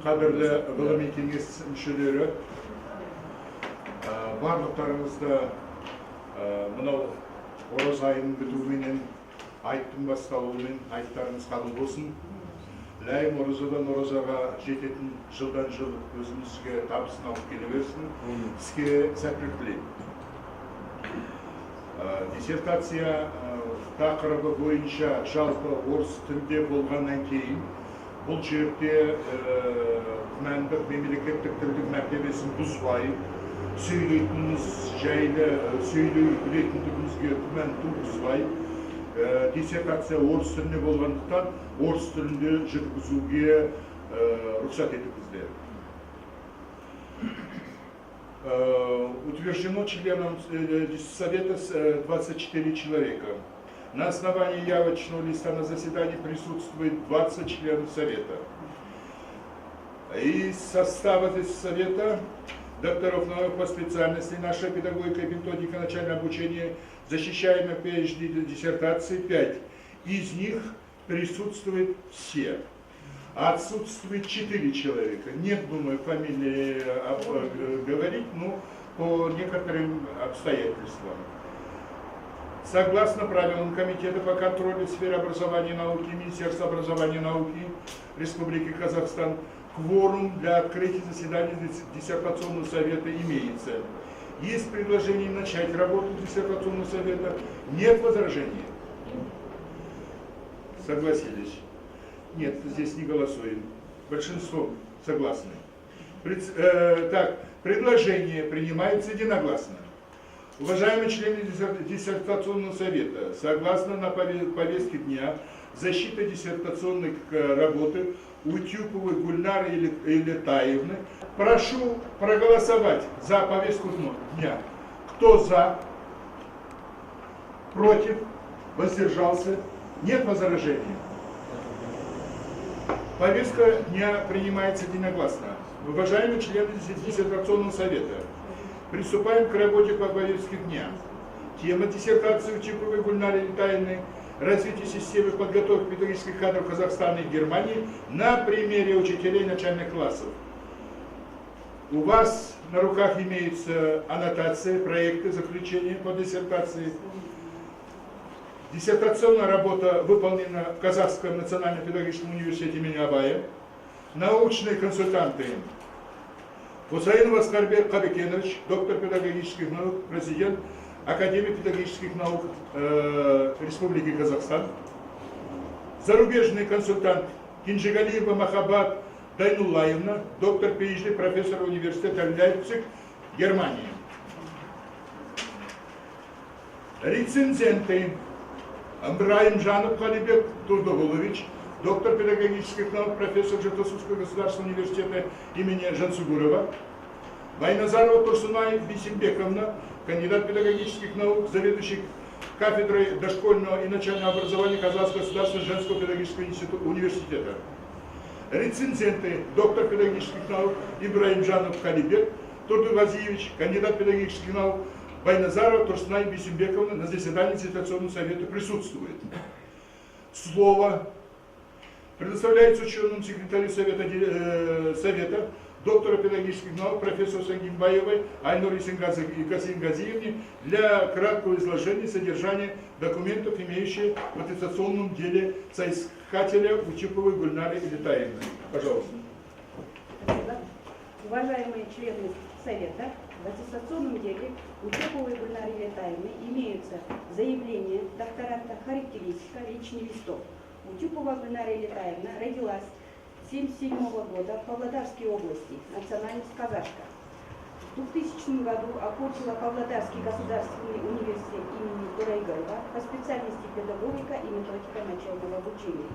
Қадірлі ғылыми кеңес мүшелері, барлықтарыңызды мынау ораза айының бітуіменен, айттың басталуымен айттарыңыз қабыл болсын. Ләйім оразадан оразаға жететін жылдан жыл өзімізге табысын алып келе берсін. Сізге сәттілік тілеймін. Диссертация тақырыбы бойынша жалпы орыс тілде болғаннан кейін бұл жерде күмәндік мемлекеттік тілдің мәртебесін бұзбай, сөйлейтініміз жайлы сөйлей білетіндігімізге күмән туғызбай, диссертация орыс тілінде болғандықтан орыс тілінде жүргізуге рұқсат етіңіздер. Утверждено членом Совета 24 человека. На основании явочного листа на заседании присутствует 20 членов Совета. Из состава Совета докторов наук по специальности наша педагогика и методика начального обучения, защищаемая PhD диссертации 5. Из них присутствуют все. Отсутствует 4 человека. Нет, думаю, фамилии говорить, но по некоторым обстоятельствам. Согласно правилам Комитета по контролю в сфере образования и науки Министерства образования и науки Республики Казахстан, кворум для открытия заседания диссертационного совета имеется. Есть предложение начать работу диссертационного совета? Нет возражений? Согласились? Нет, здесь не голосуем. Большинство согласны. Так, предложение принимается единогласно. Уважаемые члены диссертационного совета, согласно на повестке дня защиты диссертационной работы Утюповой Гульнары Илетаевны, прошу проголосовать за повестку дня. Кто за? Против? Воздержался? Нет возражений? Повестка дня принимается единогласно. Уважаемые члены диссертационного совета, приступаем к работе по повестке дня. Тема диссертации Утюповой Гульнары Илетаевны «Развитие системы подготовки педагогических кадров Казахстана и Германии на примере учителей начальных классов». У вас на руках имеется аннотация, проекты, заключения по диссертации. Диссертационная работа выполнена в Казахском национальном педагогическом университете имени Абая. Научные консультанты Хусаинов Аскарбек Кабекенович, доктор педагогических наук, президент Академии педагогических наук Республики Казахстан. Зарубежный консультант Кинжигалиева Махаббат Дайнуллаевна, доктор PhD, профессор университета Лейпциг, Германия. Рецензенты Амбраимжанов Халибек Турдогулович, доктор педагогических наук, профессор Жетосудского государственного университета имени Жансугурова. Байназарова Турсунай Бисимбековна, кандидат педагогических наук, заведующий кафедрой дошкольного и начального образования Казахского государственного женского педагогического университета. Рецензенты доктор педагогических наук Ибраимжанов Халибек Турдугазиевич, кандидат педагогических наук, Байназарова Турсунай Бисимбековна на заседании диссертационного совета присутствует. Слово предоставляется ученому секретарю совета доктора педагогических наук, профессору Сагимбаевой Айнуре Касимгазиевне для краткого изложения содержания документов, имеющих в аттестационном деле соискателя Утюповой Гульнары Илетаевны. Пожалуйста. Спасибо. Уважаемые члены совета, в аттестационном деле Утюповой Гульнары Илетаевны имеются заявления докторанта, характеристика, личный листок. Утюпова Гульнара Илетаевна родилась 1977 года в Павлодарской области, национальность казашка. В 2000 году окончила Павлодарский государственный университет имени Турайгарова по специальности педагогика и методика начального обучения.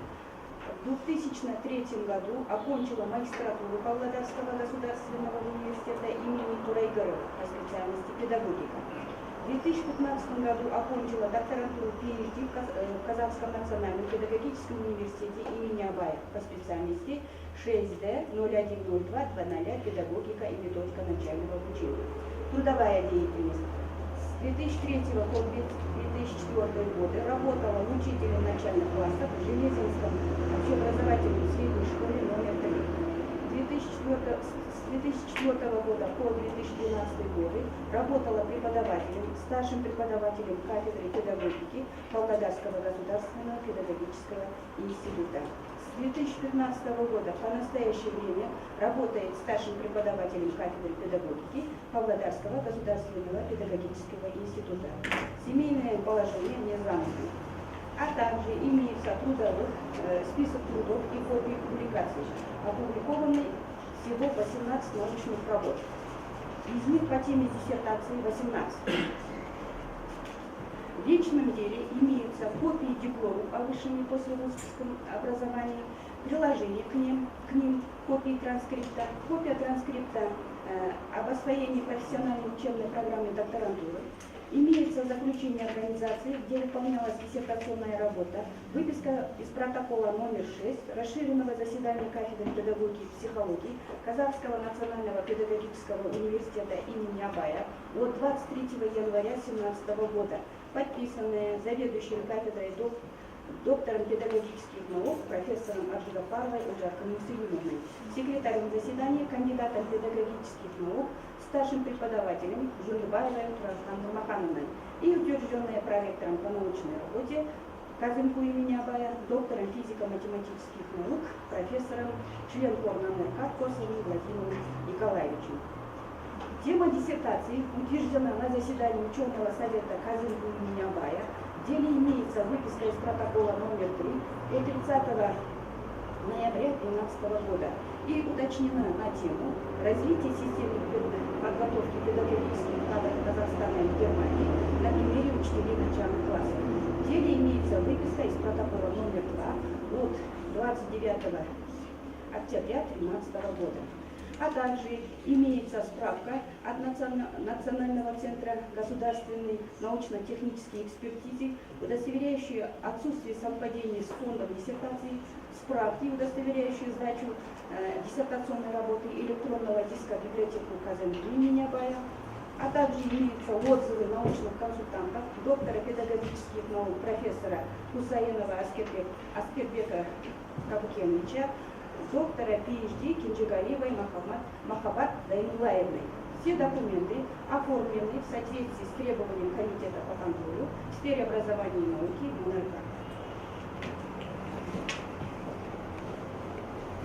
В 2003 году окончила магистратуру Павлодарского государственного университета имени Турайгарова по специальности педагогика. В 2015 году окончила докторантуру PhD в Казахском национальном педагогическом университете имени Абая по специальности 6D 0102 00 педагогика и методика начального обучения. Трудовая деятельность. С 2003 по 2004 годы работала учителем начальных классов в Железинском общеобразовательной средней школе номер 3. В 2004 года по 2012 годы работала преподавателем, старшим преподавателем кафедры педагогики Павлодарского государственного педагогического института. С 2015 года по настоящее время работает старшим преподавателем кафедры педагогики Павлодарского государственного педагогического института. Семейное положение незамужем. А также имеется список трудов и копии публикаций, опубликованных всего 18 научных работ. Из них по теме диссертации 18. В личном деле имеются копии дипломов о высшем и послевузовском образовании, приложение к ним копии транскрипта, копия транскрипта об освоении профессиональной учебной программы докторантуры, имеется заключение организации, где выполнялась диссертационная работа, выписка из протокола номер 6 расширенного заседания кафедры педагогики и психологии Казахского национального педагогического университета имени Абая от 23 января 2017 года, подписанная заведующим кафедрой доктором педагогических наук профессором Абдугафаровой Ужаркой Мусулимовной, секретарем заседания кандидатом педагогических наук, старшим преподавателем Жулибаевой Туразхан Нурмахановной и утвержденная проректором по научной работе Казымку имени Абая, доктором физико-математических наук, профессором, член КорНРК Косовым Владимиром Николаевичем. Тема диссертации утверждена на заседании ученого совета Казымку имени Абая. В деле имеется выписка из протокола номер 3 от 30 ноября 2012 года и уточнена на тему развития системы подготовки педагогических кадров Казахстана и Германии на примере учителей начальных классов. В деле имеется выписка из протокола номер 2 от 29 октября 2013 года. А также имеется справка от Национального центра государственной научно-технической экспертизы, удостоверяющая отсутствие совпадения с фондом диссертации, справки, удостоверяющие сдачу диссертационной работы электронного диска в библиотеку Казымку имени Абая, а также имеются отзывы научных консультантов, доктора педагогических наук, профессора Хусаинова Аскербека Кабукеновича, доктора PhD Кинжигалиевой Махаббат Дайнулаевной. Все документы оформлены в соответствии с требованием Комитета по контролю в сфере образования и науки МНРК.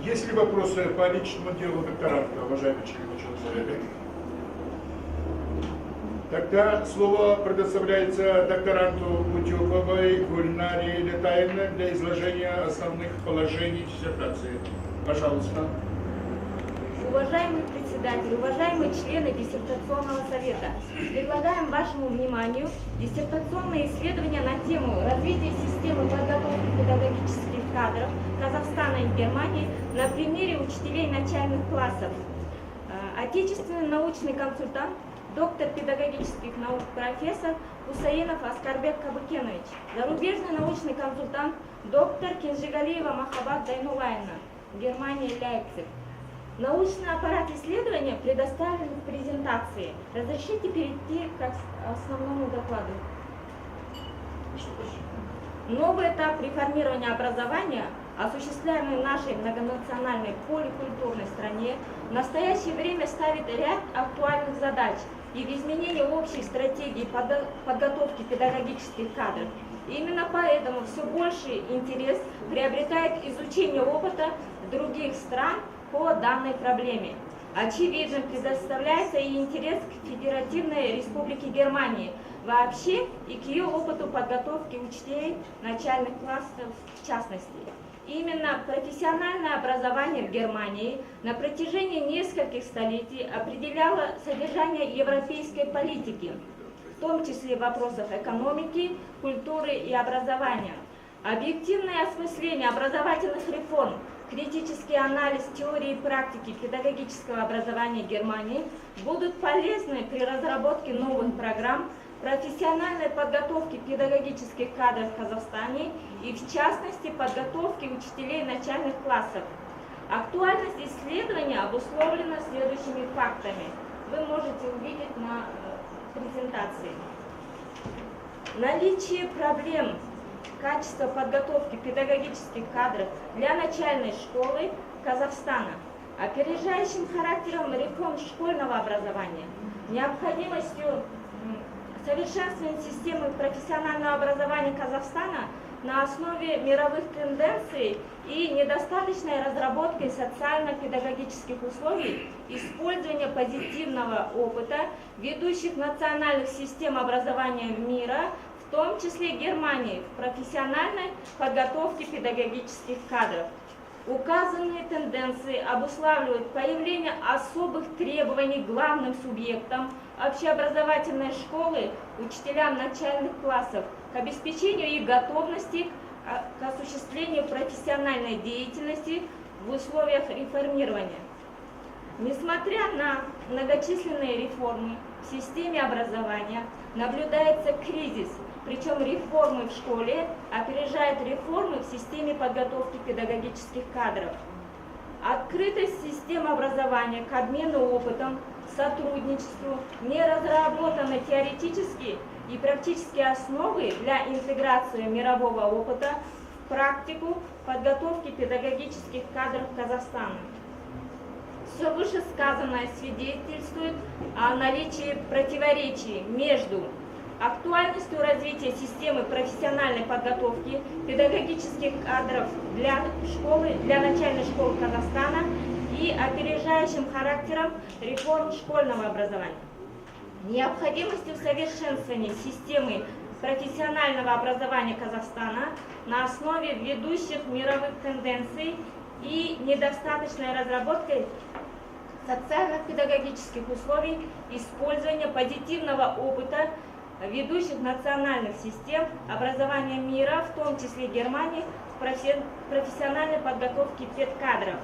Есть ли вопросы по личному делу докторанта, уважаемый член ученого совета? Тогда слово предоставляется докторанту Утюповой Гульнаре Летаевне для изложения основных положений диссертации. Пожалуйста. Уважаемый председатель, уважаемые члены диссертационного совета, предлагаем вашему вниманию диссертационные исследования на тему развития системы подготовки педагогических кадров Казахстана и Германии на примере учителей начальных классов. Отечественный научный консультант, доктор педагогических наук, профессор Хусаинов Аскарбек Кабукенович, зарубежный научный консультант, доктор Кинжигалиева Махаббат Дайнулаевна, Германия, Лейпциг. Научный аппарат исследования предоставлен в презентации. Разрешите перейти к основному докладу. Новый этап реформирования образования, осуществляемый в нашей многонациональной поликультурной стране, в настоящее время ставит ряд актуальных задач и в изменении общей стратегии подготовки педагогических кадров. Именно поэтому все больший интерес приобретает изучение опыта других стран по данной проблеме. Очевидно, предоставляется и интерес к Федеративной Республике Германии вообще и к ее опыту подготовки учителей начальных классов в частности. Именно профессиональное образование в Германии на протяжении нескольких столетий определяло содержание европейской политики, в том числе вопросов экономики, культуры и образования. Объективное осмысление образовательных реформ, критический анализ теории и практики педагогического образования Германии будут полезны при разработке новых программ профессиональной подготовки педагогических кадров в Казахстане и, в частности, подготовки учителей начальных классов. Актуальность исследования обусловлена следующими фактами. Вы можете увидеть на презентации. Наличие проблем качества подготовки педагогических кадров для начальной школы Казахстана, Опережающим характером реформ школьного образования, необходимостью совершенствования системы профессионального образования Казахстана на основе мировых тенденций и недостаточной разработкой социально-педагогических условий, использования позитивного опыта ведущих национальных систем образования мира, в том числе Германии, в профессиональной подготовке педагогических кадров. Указанные тенденции обуславливают появление особых требований главным субъектам общеобразовательной школы, учителям начальных классов, к обеспечению их готовности к осуществлению профессиональной деятельности в условиях реформирования. Несмотря на многочисленные реформы в системе образования, наблюдается кризис, причем реформы в школе опережают реформы в системе подготовки педагогических кадров. Открытость системы образования к обмену опытом, сотрудничеству, не разработаны теоретические и практические основы для интеграции мирового опыта в практику подготовки педагогических кадров Казахстана. Все вышесказанное свидетельствует о наличии противоречий между актуальностью развития системы профессиональной подготовки педагогических кадров для начальной школы Казахстана и опережающим характером реформ школьного образования. Необходимостью совершенствования системы профессионального образования Казахстана на основе ведущих мировых тенденций и недостаточной разработкой социально-педагогических условий, использования позитивного опыта ведущих национальных систем образования мира, в том числе Германии, в профессиональной подготовке педкадров.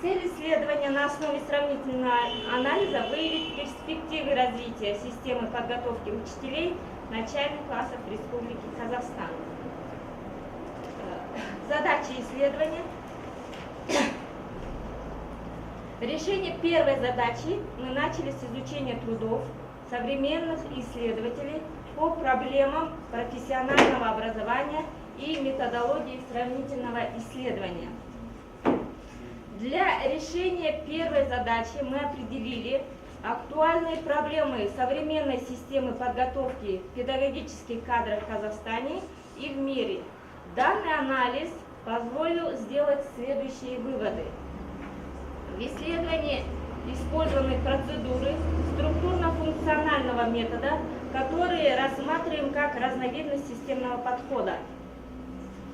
Цель исследования на основе сравнительного анализа выявить перспективы развития системы подготовки учителей начальных классов Республики Казахстан. Задачи исследования. Решение первой задачи мы начали с изучения трудов современных исследователей по проблемам профессионального образования и методологии сравнительного исследования. Для решения первой задачи мы определили актуальные проблемы современной системы подготовки педагогических кадров в Казахстане и в мире. Данный анализ позволил сделать следующие выводы. В исследовании использованы процедуры структурно-функционального метода, которые рассматриваем как разновидность системного подхода.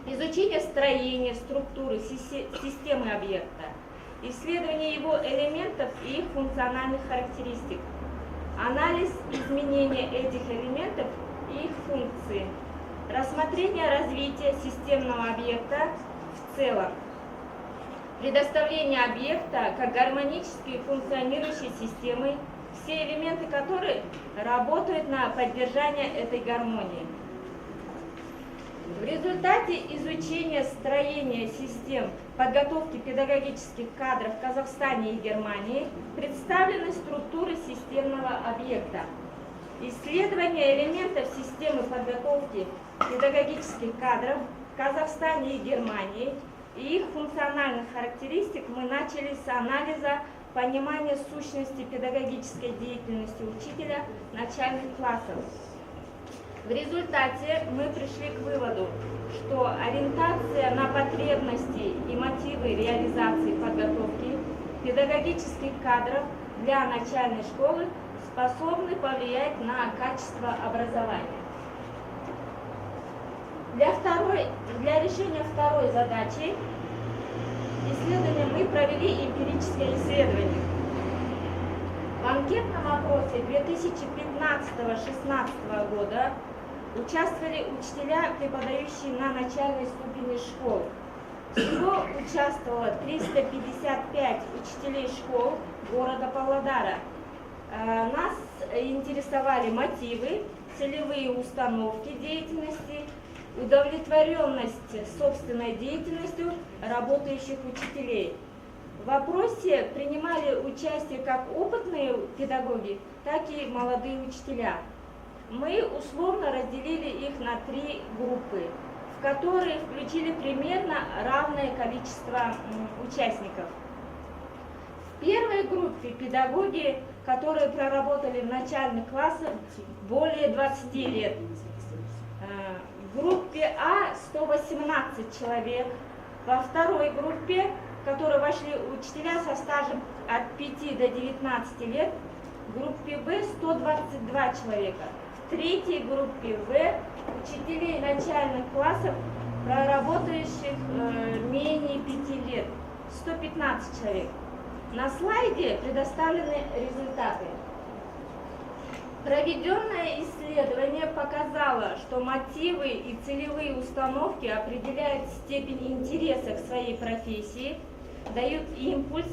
Изучение строения, структуры системы объекта, исследование его элементов и их функциональных характеристик, анализ изменения этих элементов и их функции, рассмотрение развития системного объекта в целом, предоставление объекта как гармонически функционирующей системы, все элементы которой работают на поддержание этой гармонии. В результате изучения строения систем подготовки педагогических кадров в Казахстане и Германии представлены структуры системного объекта. Исследование элементов системы подготовки педагогических кадров в Казахстане и Германии и их функциональных характеристик мы начали с анализа понимания сущности педагогической деятельности учителя начальных классов. В результате мы пришли к выводу, что ориентация на потребности и мотивы реализации подготовки педагогических кадров для начальной школы способны повлиять на качество образования. Для решения второй задачи исследования мы провели эмпирическое исследование. В анкетном опросе 2015-2016 года участвовали учителя, преподающие на начальной ступени школ. Всего участвовало 355 учителей школ города Павлодара. Нас интересовали мотивы, целевые установки деятельности, удовлетворенность собственной деятельностью работающих учителей. В опросе принимали участие как опытные педагоги, так и молодые учителя. Мы условно разделили их на 3 группы, в которые включили примерно равное количество участников. В первой группе педагоги, которые проработали в начальных классах более 20 лет. В группе А 118 человек. Во второй группе, в которую вошли учителя со стажем от 5 до 19 лет, в группе Б 122 человека. В третьей группе В учителей начальных классов, проработающих менее 5 лет, 115 человек. На слайде предоставлены результаты. Проведенное исследование показало, что мотивы и целевые установки определяют степень интереса к своей профессии, дают импульс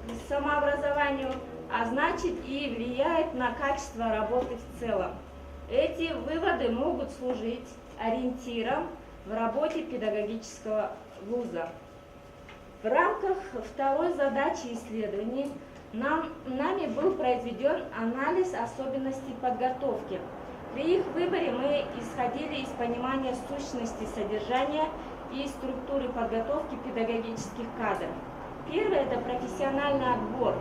к самообразованию, а значит и влияет на качество работы в целом. Эти выводы могут служить ориентиром в работе педагогического вуза. В рамках второй задачи исследований нами был произведен анализ особенностей подготовки. При их выборе мы исходили из понимания сущности содержания и структуры подготовки педагогических кадров. Первое – это профессиональный отбор.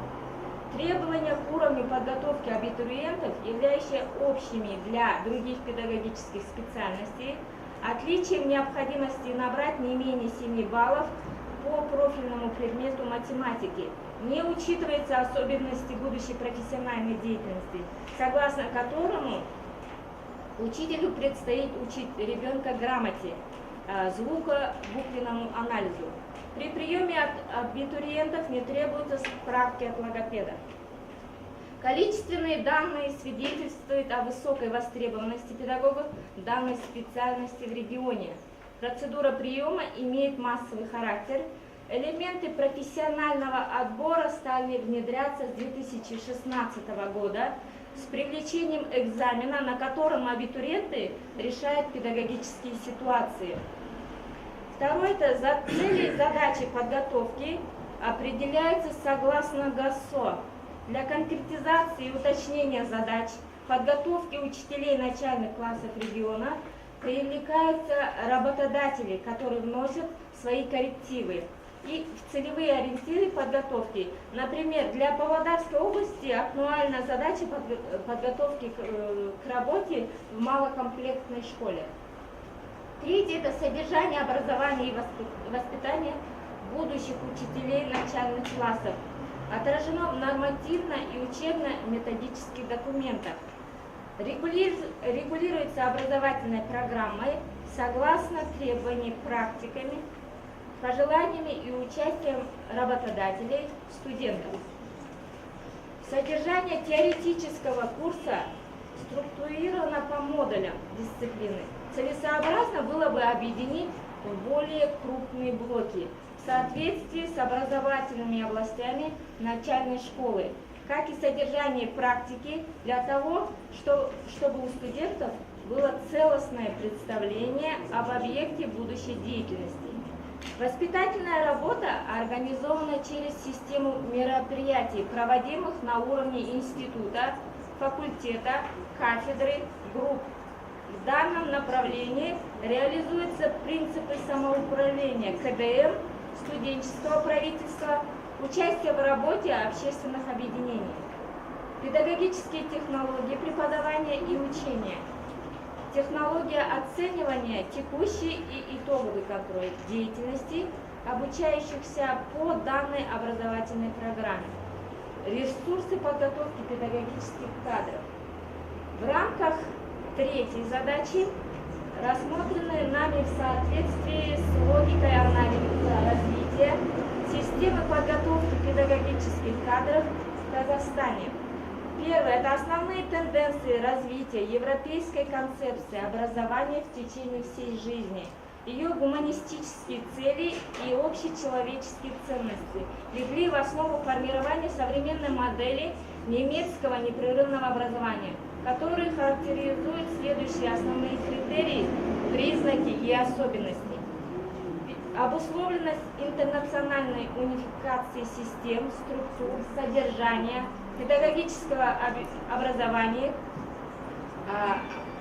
Требования к уровню подготовки абитуриентов, являющиеся общими для других педагогических специальностей, отличие в необходимости набрать не менее 7 баллов по профильному предмету математики. Не учитываются особенности будущей профессиональной деятельности, согласно которому учителю предстоит учить ребенка грамоте, звуко-буквенному анализу. При приеме от абитуриентов не требуются справки от логопеда. Количественные данные свидетельствуют о высокой востребованности педагогов данной специальности в регионе. Процедура приема имеет массовый характер. Элементы профессионального отбора стали внедряться с 2016 года с привлечением экзамена, на котором абитуриенты решают педагогические ситуации. Второе – это цели и задачи подготовки определяются согласно ГАСО. Для конкретизации и уточнения задач подготовки учителей начальных классов региона привлекаются работодатели, которые вносят свои коррективы и в целевые ориентиры подготовки. Например, для Павлодарской области актуальна задача подготовки к работе в малокомплектной школе. Третье – это содержание образования и воспитания будущих учителей начальных классов. Отражено в нормативно- и учебно-методических документах. Регулируется образовательной программой согласно требованиям практиками, пожеланиями и участием работодателей, студентов. Содержание теоретического курса структурировано по модулям дисциплины. Целесообразно было бы объединить в более крупные блоки в соответствии с образовательными областями начальной школы, как и содержание практики для того, чтобы у студентов было целостное представление об объекте будущей деятельности. Воспитательная работа организована через систему мероприятий, проводимых на уровне института, факультета, кафедры, групп. В данном направлении реализуются принципы самоуправления КДМ, студенческого правительства, участие в работе общественных объединений, педагогические технологии преподавания и учения, технология оценивания текущей и итоговый контроль деятельности обучающихся по данной образовательной программе, ресурсы подготовки педагогических кадров. В рамках третьей задачи рассмотрены нами в соответствии с логикой анализа развития системы подготовки педагогических кадров в Казахстане. Первое – это основные тенденции развития европейской концепции образования в течение всей жизни, ее гуманистические цели и общечеловеческие ценности легли в основу формирования современной модели немецкого непрерывного образования, которые характеризуют следующие основные критерии, признаки и особенности. Обусловленность интернациональной унификации систем, структур, содержания, педагогического образования,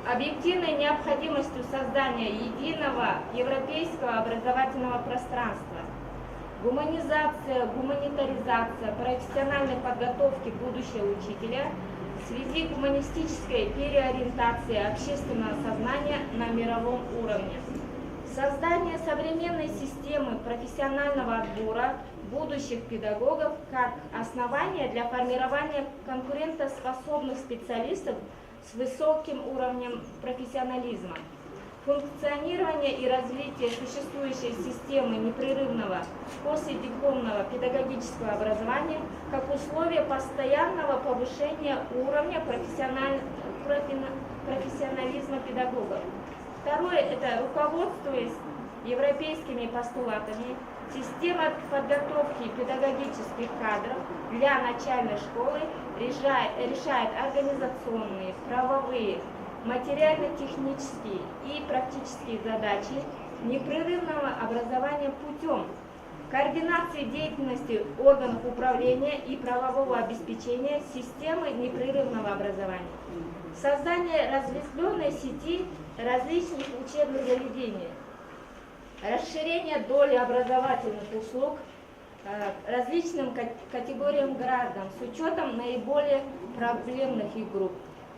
объективной необходимостью создания единого европейского образовательного пространства. гуманизация, гуманитаризация профессиональной подготовки будущего учителя в связи гуманистической переориентации общественного сознания на мировом уровне. Создание современной системы профессионального отбора будущих педагогов как основание для формирования конкурентоспособных специалистов с высоким уровнем профессионализма. Функционирование и развитие существующей системы непрерывного последипломного педагогического образования как условие постоянного повышения уровня профессионализма педагогов. Второе – это руководствуясь европейскими постулатами, система подготовки педагогических кадров для начальной школы решает организационные, правовые, материально-технические и практические задачи непрерывного образования путем координации деятельности органов управления и правового обеспечения системы непрерывного образования, создание разветвленной сети различных учебных заведений, расширение доли образовательных услуг различным категориям граждан с учетом наиболее проблемных их групп,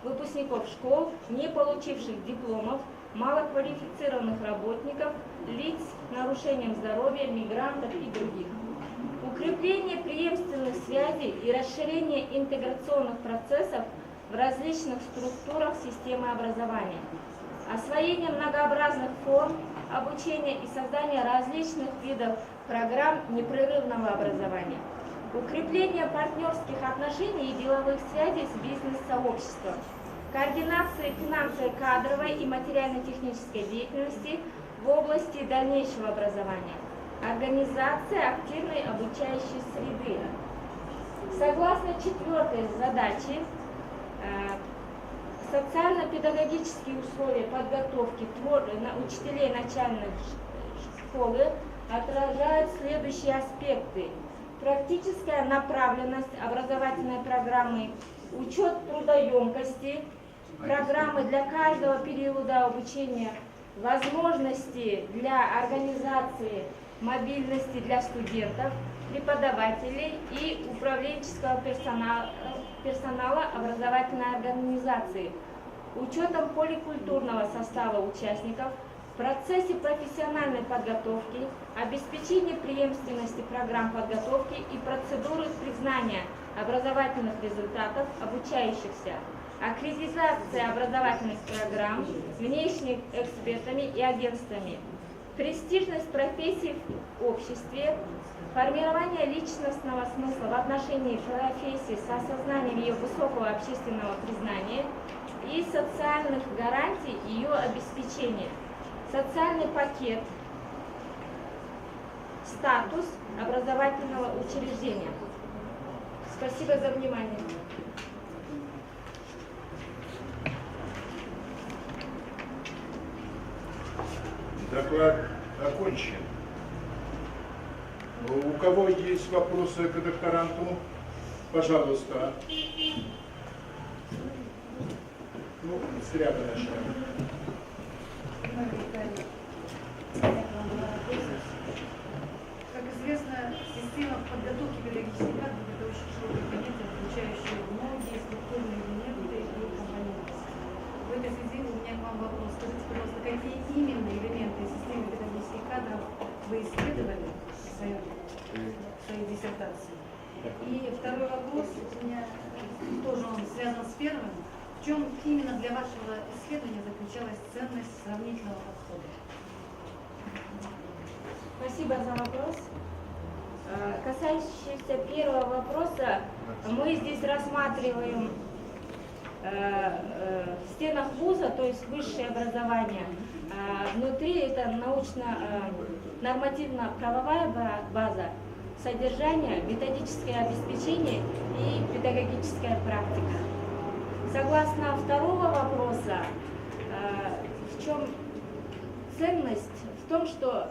выпускников школ, не получивших дипломов, малоквалифицированных работников, лиц с нарушением здоровья, мигрантов и других. Укрепление преемственных связей и расширение интеграционных процессов в различных структурах системы образования. Освоение многообразных форм обучения и создание различных видов программ непрерывного образования. Укрепление партнерских отношений и деловых связей с бизнес-сообществом. Координация финансовой, кадровой и материально-технической деятельности в области дальнейшего образования. Организация активной обучающей среды. Согласно четвертой задаче, социально-педагогические условия подготовки учителей начальной школы отражают следующие аспекты. Практическая направленность образовательной программы, учет трудоемкости программы для каждого периода обучения, возможности для организации мобильности для студентов, преподавателей и управленческого персонала образовательной организации, учетом поликультурного состава участников, в процессе профессиональной подготовки, обеспечение преемственности программ подготовки и процедуры признания образовательных результатов обучающихся, аккредитация образовательных программ внешними экспертами и агентствами, престижность профессий в обществе, формирование личностного смысла в отношении профессии с осознанием ее высокого общественного признания и социальных гарантий ее обеспечения, социальный пакет, статус образовательного учреждения. Спасибо за внимание. Доклад окончен. У кого есть вопросы к докторанту? Пожалуйста. Ну, с ряда начнем. Как известно, система подготовки педагогических кадров – это очень широкое понятие, включающее многие структурные элементы и компоненты. В этой связи у меня к вам вопрос. Скажите, пожалуйста, какие именно элементы системы педагогических кадров вы исследовали в своей диссертации? И второй вопрос у меня тоже он связан с первым. В чем именно для вашего исследования заключалась ценность сравнительного подхода? Спасибо за вопрос. Касающийся первого вопроса, мы здесь рассматриваем в стенах вуза, то есть высшее образование. Внутри это научно-нормативно-правовая база, содержание, методическое обеспечение и педагогическая практика. Согласно второго вопроса, в чем ценность? В том, что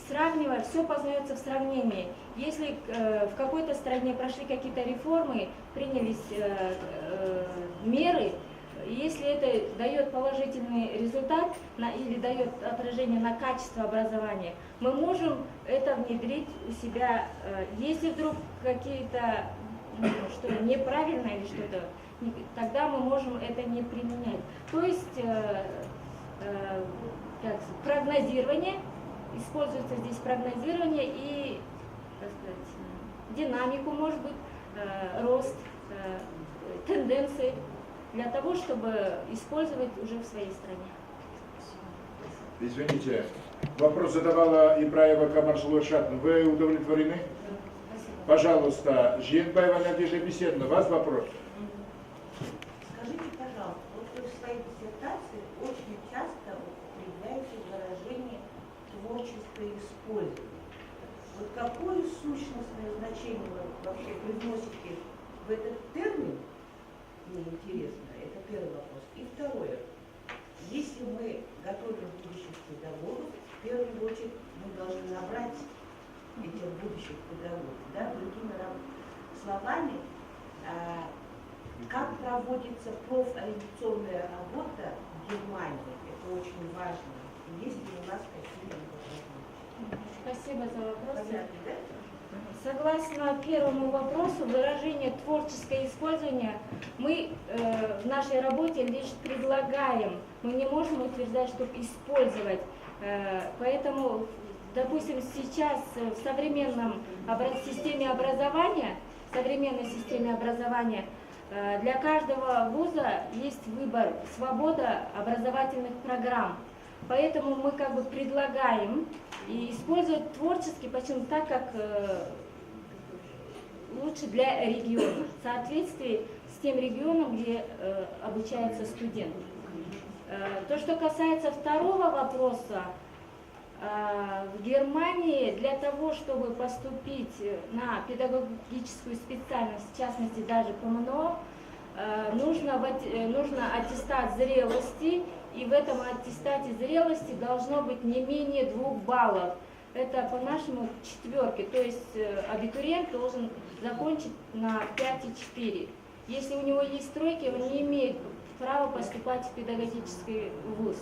сравнивая, все познается в сравнении. Если в какой-то стране прошли какие-то реформы, принялись меры, если это дает положительный результат или дает отражение на качество образования, мы можем это внедрить у себя. Если вдруг какие-то что неправильно или что-то, тогда мы можем это не применять. То есть прогнозирование, используется здесь прогнозирование и, так сказать, динамику, может быть, рост, тенденции для того, чтобы использовать уже в своей стране. Извините, вопрос задавала Ибраева Камаржулы Шатна. Вы удовлетворены? Пожалуйста, Жиенбаева Надежда Беседовна, у вас вопрос? Скажите, пожалуйста, вот вы в своей диссертации очень часто употребляете выражение «творческое использование». Вот какое сущностное значение вы вообще привносите в этот термин? Мне интересно, это первый вопрос. И второе. Если мы готовим будущих педагогов, в первую очередь мы должны набрать этих будущих педагогов. Да? Другими словами, как проводится профориентационная работа в Германии, это очень важно. И есть ли у нас какие-либо возможности? Спасибо за вопрос. Понятно, да? Согласно первому вопросу, выражение «творческое использование» мы в нашей работе лишь предлагаем, мы не можем утверждать, чтобы использовать. Поэтому, допустим, сейчас в современной системе образования для каждого вуза есть выбор, свобода образовательных программ. Поэтому мы как бы предлагаем и использовать творчески, почему так, как лучше для региона, в соответствии с тем регионом, где обучается студент. То, что касается второго вопроса, в Германии для того, чтобы поступить на педагогическую специальность, в частности даже ПМНО, нужно аттестат зрелости, и в этом аттестате зрелости должно быть не менее 2 баллов. Это по-нашему 4, то есть абитуриент должен закончить на 5,4. Если у него есть 3, он не имеет права поступать в педагогический вуз.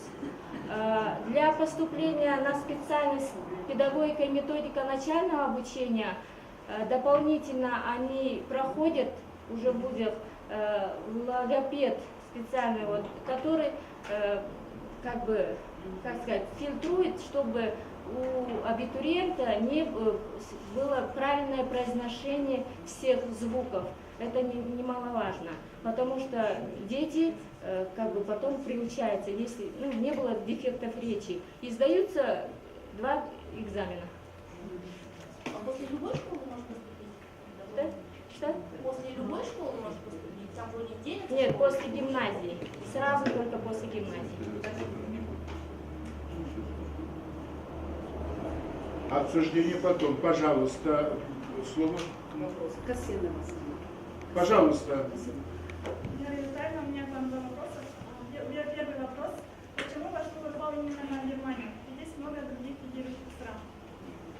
Для поступления на специальность педагогика и методика начального обучения дополнительно они проходят, уже будет логопед специальный, вот, который фильтрует, чтобы у абитуриента не было правильное произношение всех звуков. Это немаловажно, потому что дети потом приучаются, если не было дефектов речи. И сдаются 2 экзамена. А после любой школы можно поступить? Да? Что? После любой школы можно поступить? Там вроде денег? Нет, после гимназии. Сразу только после гимназии. Обсуждение потом. Пожалуйста, слово. Кассинова. Пожалуйста. Мария Витальевна, у меня к вам 2 вопроса. Первый вопрос. Почему ваш выбор пал именно на Германию? Здесь много других лидирующих стран.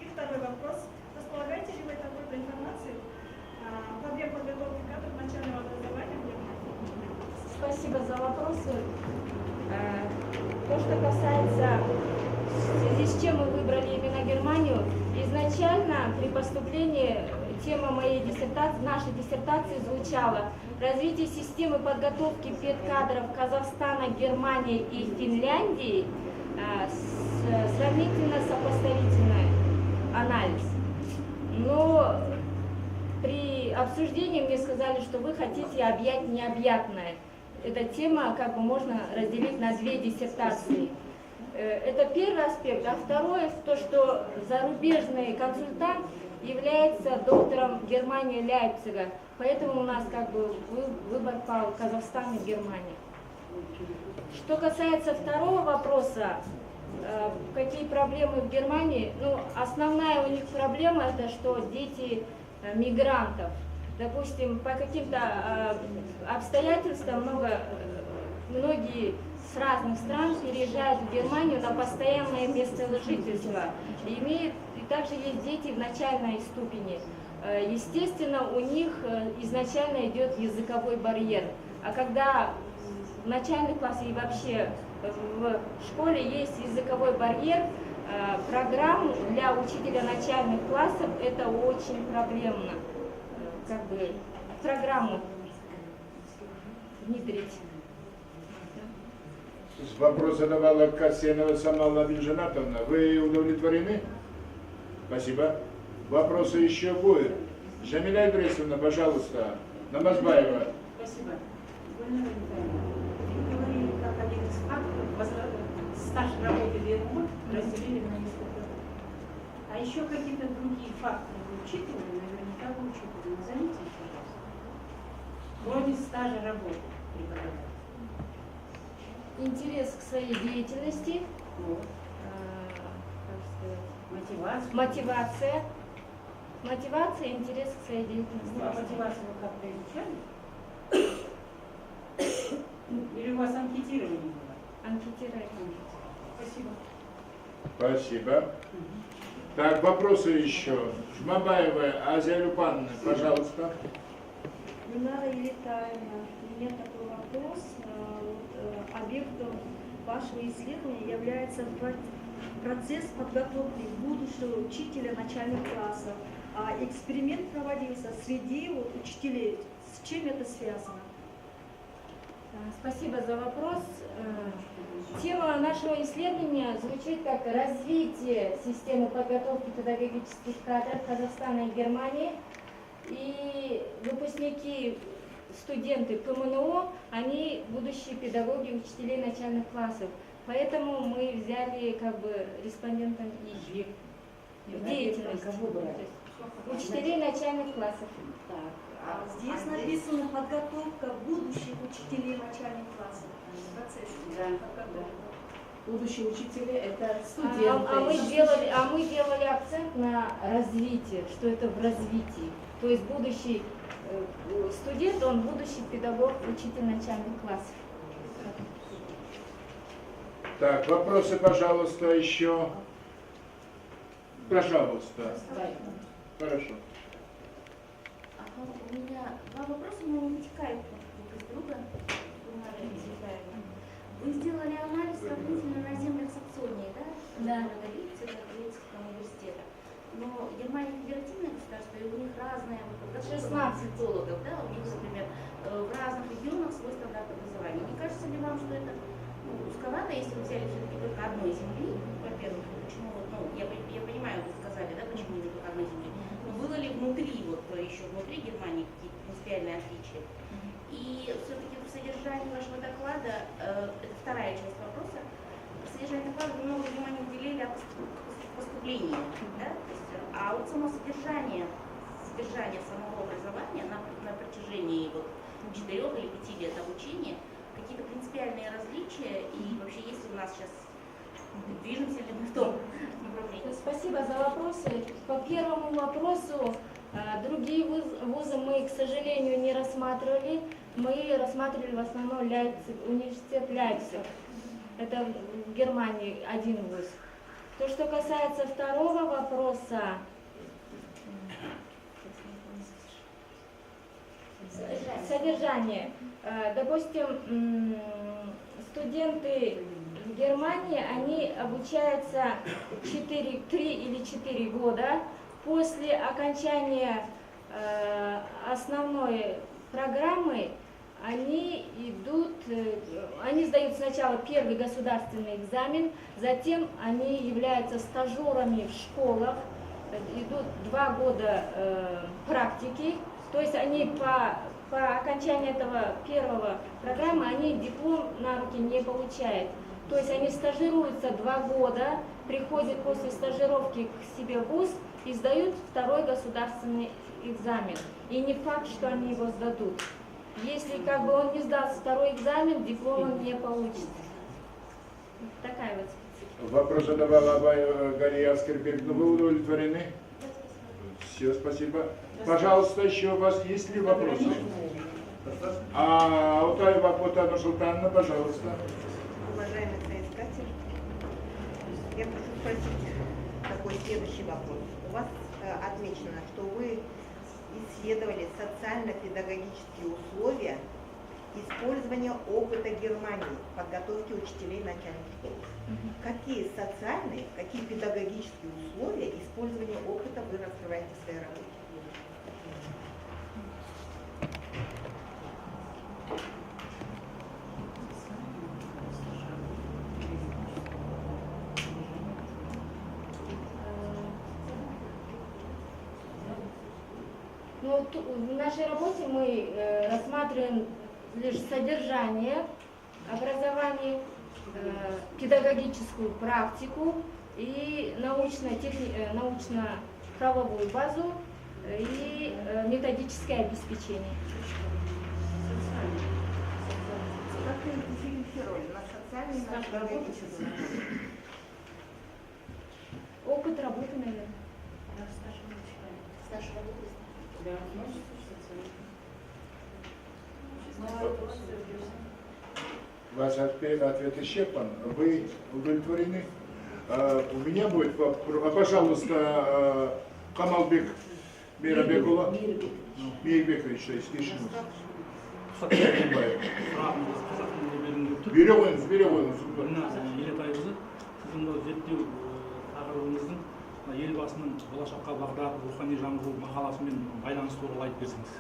И второй вопрос. Располагаете ли вы какой-то информацией по объему подготовки кадров начального образования в Германии? Спасибо за вопросы. То, что касается, в связи с чем мы выбрали именно Германию, изначально при поступлении тема моей диссертации, нашей диссертации звучала «Развитие системы подготовки педкадров Казахстана, Германии и Финляндии, сравнительно сопоставительный анализ». Но при обсуждении мне сказали, что вы хотите объять необъятное. Эта тема можно разделить на 2 диссертации. Это первый аспект. А второе, то, что зарубежный консультант является доктором Германии Лейпцига. Поэтому у нас выбор пал Казахстан и Германия. Что касается второго вопроса, какие проблемы в Германии, основная у них проблема это, что дети мигрантов. Допустим, по каким-то обстоятельствам многие с разных стран переезжают в Германию на постоянное место жительства. И также есть дети в начальной ступени. Естественно, у них изначально идет языковой барьер. А когда в начальных классах и вообще в школе есть языковой барьер. Программу для учителя начальных классов это очень проблемно. Как бы программу внедрить. Вопрос задавала Касьянова Самала Бенжанатовна. Вы удовлетворены? Спасибо. Вопросы еще будут? Жамиля Идрисовна, пожалуйста. Намазбаева. Спасибо. Гульнара Витальевна, вы говорили, как один из факторов стаж работы ВМО разделили на несколько лет. А еще какие-то другие факторы вы учитывали, наверняка вы учитывали. Назовите их, пожалуйста. Кроме стажа работы преподавателя. Интерес к своей деятельности, Вот. как сказать, Мотивация. мотивация, интерес к своей деятельности. Ну, а мотивацию вы как-то изучали? Или у вас анкетирование было? Анкетирование. Спасибо. Спасибо. Так, вопросы еще. Жмабаева Азия Люпановна, пожалуйста. Гульнара Елитаевна, у меня такой вопрос. Объектом вашего исследования является процесс подготовки будущего учителя начальных классов. А эксперимент проводился среди учителей. С чем это связано? Спасибо за вопрос. Тема нашего исследования звучит как развитие системы подготовки педагогических кадров Казахстана и Германии. И выпускники, студенты ПМНО, они будущие педагоги учителей начальных классов. Поэтому мы взяли как бы респондентам их деятельность. Учителей начальных классов. Так, а здесь написано подготовка будущих учителей начальных классов. Процесс. Да. Будущие учителя это А студенты. мы делали акцент на развитие, что это в развитии. То есть будущий студент, он будущий педагог, учитель начальных классов. Так, вопросы, пожалуйста, еще. Пожалуйста. Хорошо. У меня два вопроса, но не вытекают друг из друга. Вы сделали анализ сравнительно на землях Саксонии, да? Да. Города Лейпцига, Лейпцигского университета. Но Германия федеративное государство, и у них разная подготовка 16 социологов, да? У них, например, в разных регионах свой стандарт образования. Не кажется ли вам, что это узковато, если вы взяли все-таки только одной земли, во-первых, почему, я понимаю, вы сказали, да, почему не только одной земли, но было ли внутри, еще внутри Германии какие-то принципиальные отличия? И все-таки в содержании вашего доклада, это вторая часть вопроса, в содержании доклада вы много внимания уделили поступлению, да? То есть, а вот само содержание самого образования на протяжении 4 или 5 лет обучения, какие-то принципиальные различия, и вообще есть ли у нас сейчас, движемся ли мы в том направлении? Спасибо за вопросы. По первому вопросу, другие вузы мы, к сожалению, не рассматривали. Мы рассматривали в основном университет Лейпциг. Это в Германии один вуз. То, что касается второго вопроса, содержание. Допустим, студенты в Германии, они обучаются 3 или 4 года. После окончания основной программы они сдают сначала первый государственный экзамен, затем они являются стажерами в школах, идут 2 года практики, то есть они по окончании этого первого программы они диплом на руки не получают. То есть они стажируются 2 года, приходят после стажировки к себе в вуз и сдают второй государственный экзамен. И не факт, что они его сдадут. Если как бы он не сдаст второй экзамен, диплом он не получит. Такая вот специфика. Вопрос задавала Галия Аскерберг. Ну, вы удовлетворены? Все, спасибо. Пожалуйста, еще у вас есть ли вопросы? Аутаева Потана Султановна, пожалуйста. Уважаемый соискатель, я прошу спросить такой следующий вопрос. У вас отмечено, что вы исследовали социально-педагогические условия использование опыта Германии в подготовке учителей начальных школ. Какие социальные, какие педагогические условия использования опыта вы раскрываете в своей работе? Ну, в нашей работе мы рассматриваем лишь содержание образования, педагогическую практику и научно-правовую базу и методическое обеспечение. Как вы разделите роль на социальную и на педагогическую? Опыт работы, наверное. Стаж работы. Ваш ответ исчерпан. Вы удовлетворены? У меня будет вопрос. Пожалуйста, Камалбек Мейрабекула. Мейрбекович, естественно. Бере қойыңыз. Елетайқызы, сіздің бұл зерттеу тақырыбыңыздың елбасының болашаққа бағдар рухани жаңғыру мақаласымен байланысты туралы айтып берсеңіз.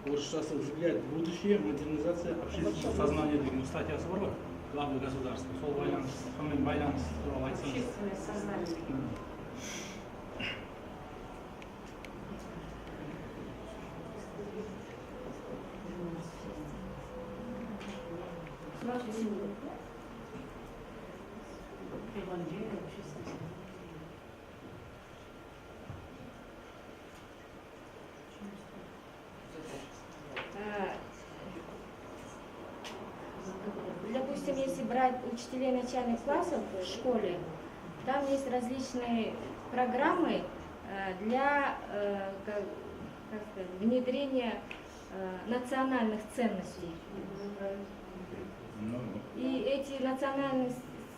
Орысшасы «Взгляд в будущее. Модернизация общественного сознания» деген статьясы бар ғой, главы государства. Сол сонымен байланысты туралы айтсаңыз. Общественное сознание. Допустим, если брать учителей начальных классов в школе, там есть различные программы для внедрения национальных ценностей. И эти национальные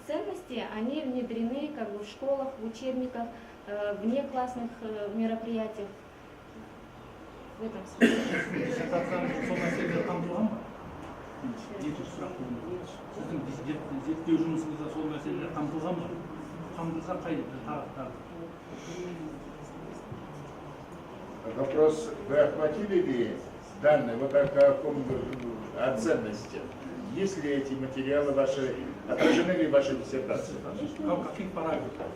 ценности, они внедрены в школах, в учебниках, в внеклассных мероприятиях. В этом смысле. Екінші сұрақ сіздің зерттеу жұмысыңызда сол мәселелер қамтылған ба? Қамтылса қай тақырыптар? Вопрос, вы охватили ли данные вот о ценности? Есть ли эти материалы ваши, отражены ли в вашей диссертации? В каких параграфах?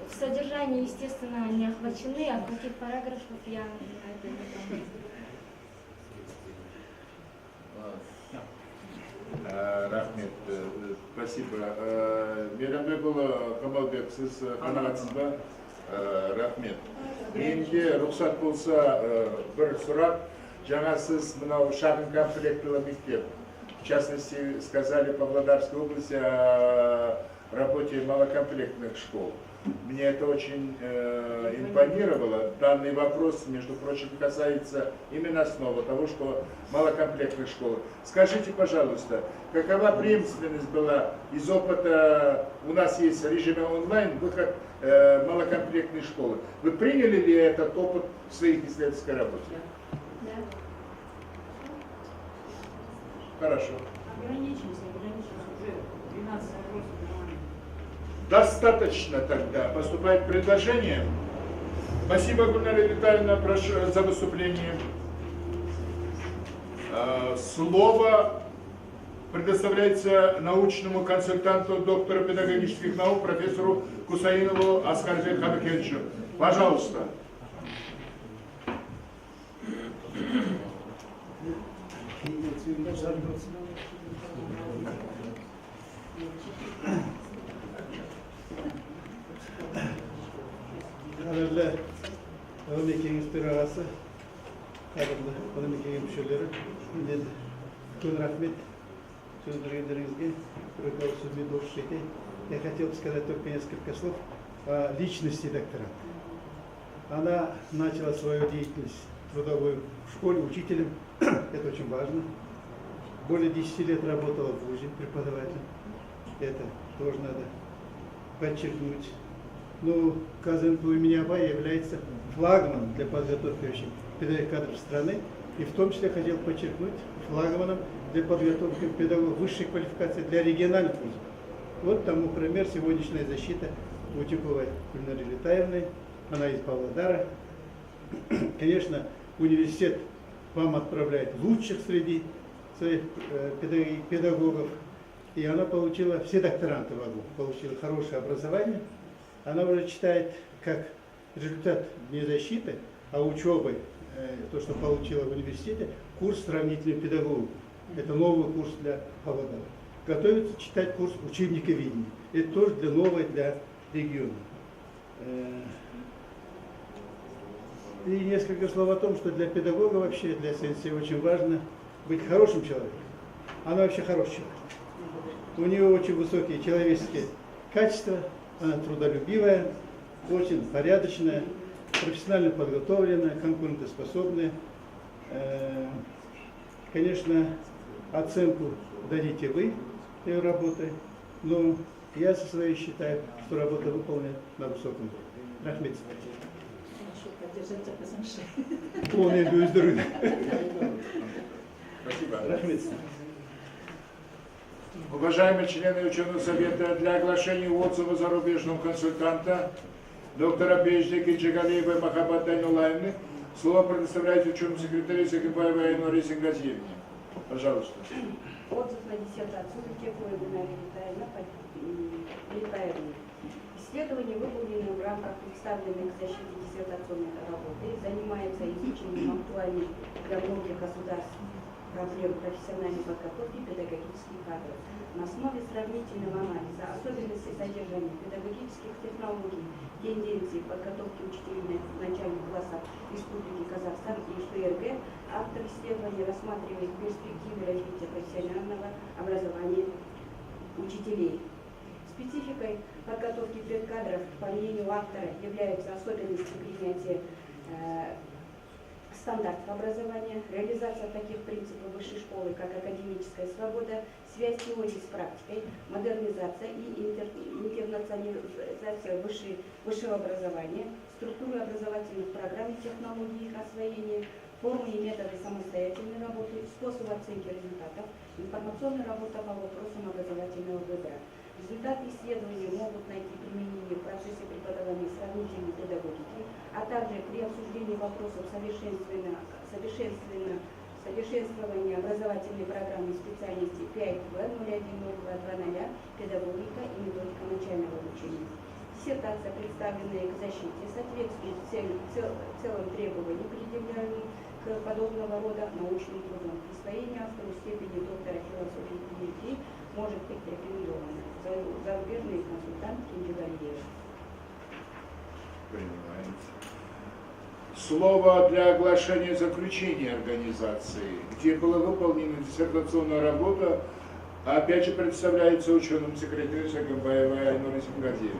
В содержании, естественно, не охвачены, а в каких параграфах я на это не помню. Рахмет, спасибо. Мейрамбекұлы Камалбек, сіз қанағатсыз ба? Рахмет. Менде рұқсат болса бір сұрақ. Жаңа сіз мынау шағын комплектілі мектеп. В частности, сказали в Павлодарской области о работе малокомплектных школ. Мне это очень импонировало. Данный вопрос, между прочим, касается именно основы того, что малокомплектных школ. Скажите, пожалуйста, какова преемственность была из опыта, у нас есть режим онлайн, выход малокомплектной школы. Вы приняли ли этот опыт в своих исследовательской работе? Да. Хорошо. Ограничимся уже 12 вопросов. Достаточно тогда. Поступает предложение. Спасибо, Гульнара Витальевна, за выступление. Слово предоставляется научному консультанту, доктору педагогических наук, профессору Кусаинову Аскарбеку Хабекевичу. Пожалуйста. Қадірлі ғылыми кеңес төрағасы, қадірлі ғылыми кеңес мүшелері, мен үлкен рахмет сөз бергендеріңізге. Бір ауыз сөзбен орысша айтайын. Я хотел бы сказать только несколько слов о личности докторанта. Она начала свою деятельность трудовую в школе учителем, это очень важно. Более 10 лет работала в ВУЗе преподавателем, это тоже надо подчеркнуть. Но КЗНПУ имени Абая является флагманом для подготовки вообще педагогических кадров страны. И в том числе хотел подчеркнуть флагманом для подготовки педагогов высшей квалификации для региональных вузов. Вот тому пример сегодняшняя защита Утюковой Гульнары Летаевны. Она из Павлодара. Конечно, университет вам отправляет лучших среди своих педагогов. И она получила, все докторанты ВАГУ, получила хорошее образование. Она уже читает как результат не защиты, а учебы, то, что получила в университете, курс сравнительной педагогики. Это новый курс для Павлодара. Готовится читать курс учебниковедения. Это тоже новое для региона. И несколько слов о том, что для педагога вообще, для сенсея очень важно быть хорошим человеком. Она вообще хороший человек. У нее очень высокие человеческие качества, она трудолюбивая, очень порядочная, профессионально подготовленная, конкурентоспособная. Конечно, оценку дадите вы ее работы, но я со своей считаю, что работа выполнена на высоком уровне. Рахмет. Полное здоровье. Спасибо. Рахмет. Уважаемые члены ученого совета, для оглашения отзыва зарубежного консультанта доктора Беждики Джигалиевой Махаббат Дайнулаевны слово предоставляет ученому секретарю Сагибаевой Айноре Сингазиевне. Пожалуйста. Отзыв на диссертацию Утюковой Гульнары Летаевны. Исследование, выполненное в рамках представленной к защите диссертационной работы, занимается изучением актуальных для многих государств проблем профессиональной подготовки педагогических кадров. На основе сравнительного анализа особенностей содержания педагогических технологий, тенденций подготовки учителей начальных классов Республики Казахстан и ФРГ, автор исследования рассматривает перспективы развития профессионального образования учителей. Спецификой подготовки педкадров, по мнению автора, являются особенности принятия стандартов образования, реализация таких принципов высшей школы, как академическая свобода, связь теории с практикой, модернизация и интернационализация высшего образования, структуры образовательных программ и технологий их освоения, формы и методы самостоятельной работы, способ оценки результатов, информационная работа по вопросам образовательного выбора. Результаты исследования могут найти применение в процессе преподавания сравнительной педагогики, а также при обсуждении вопросов совершенствования образовательной программы специальности 5В 010220 «Педагогика и методика начального обучения». Диссертация, представленная к защите, соответствует целым требованиям, предъявляемым к подобного рода научным трудам. Присвоение автору степени доктора философии PhD может быть рекомендовано. Зарубежный консультант Кинджигалиева. Слово для оглашения заключения организации, где была выполнена диссертационная работа, опять же представляется ученым секретарем Сагибаевой Айноре Сингазиевне.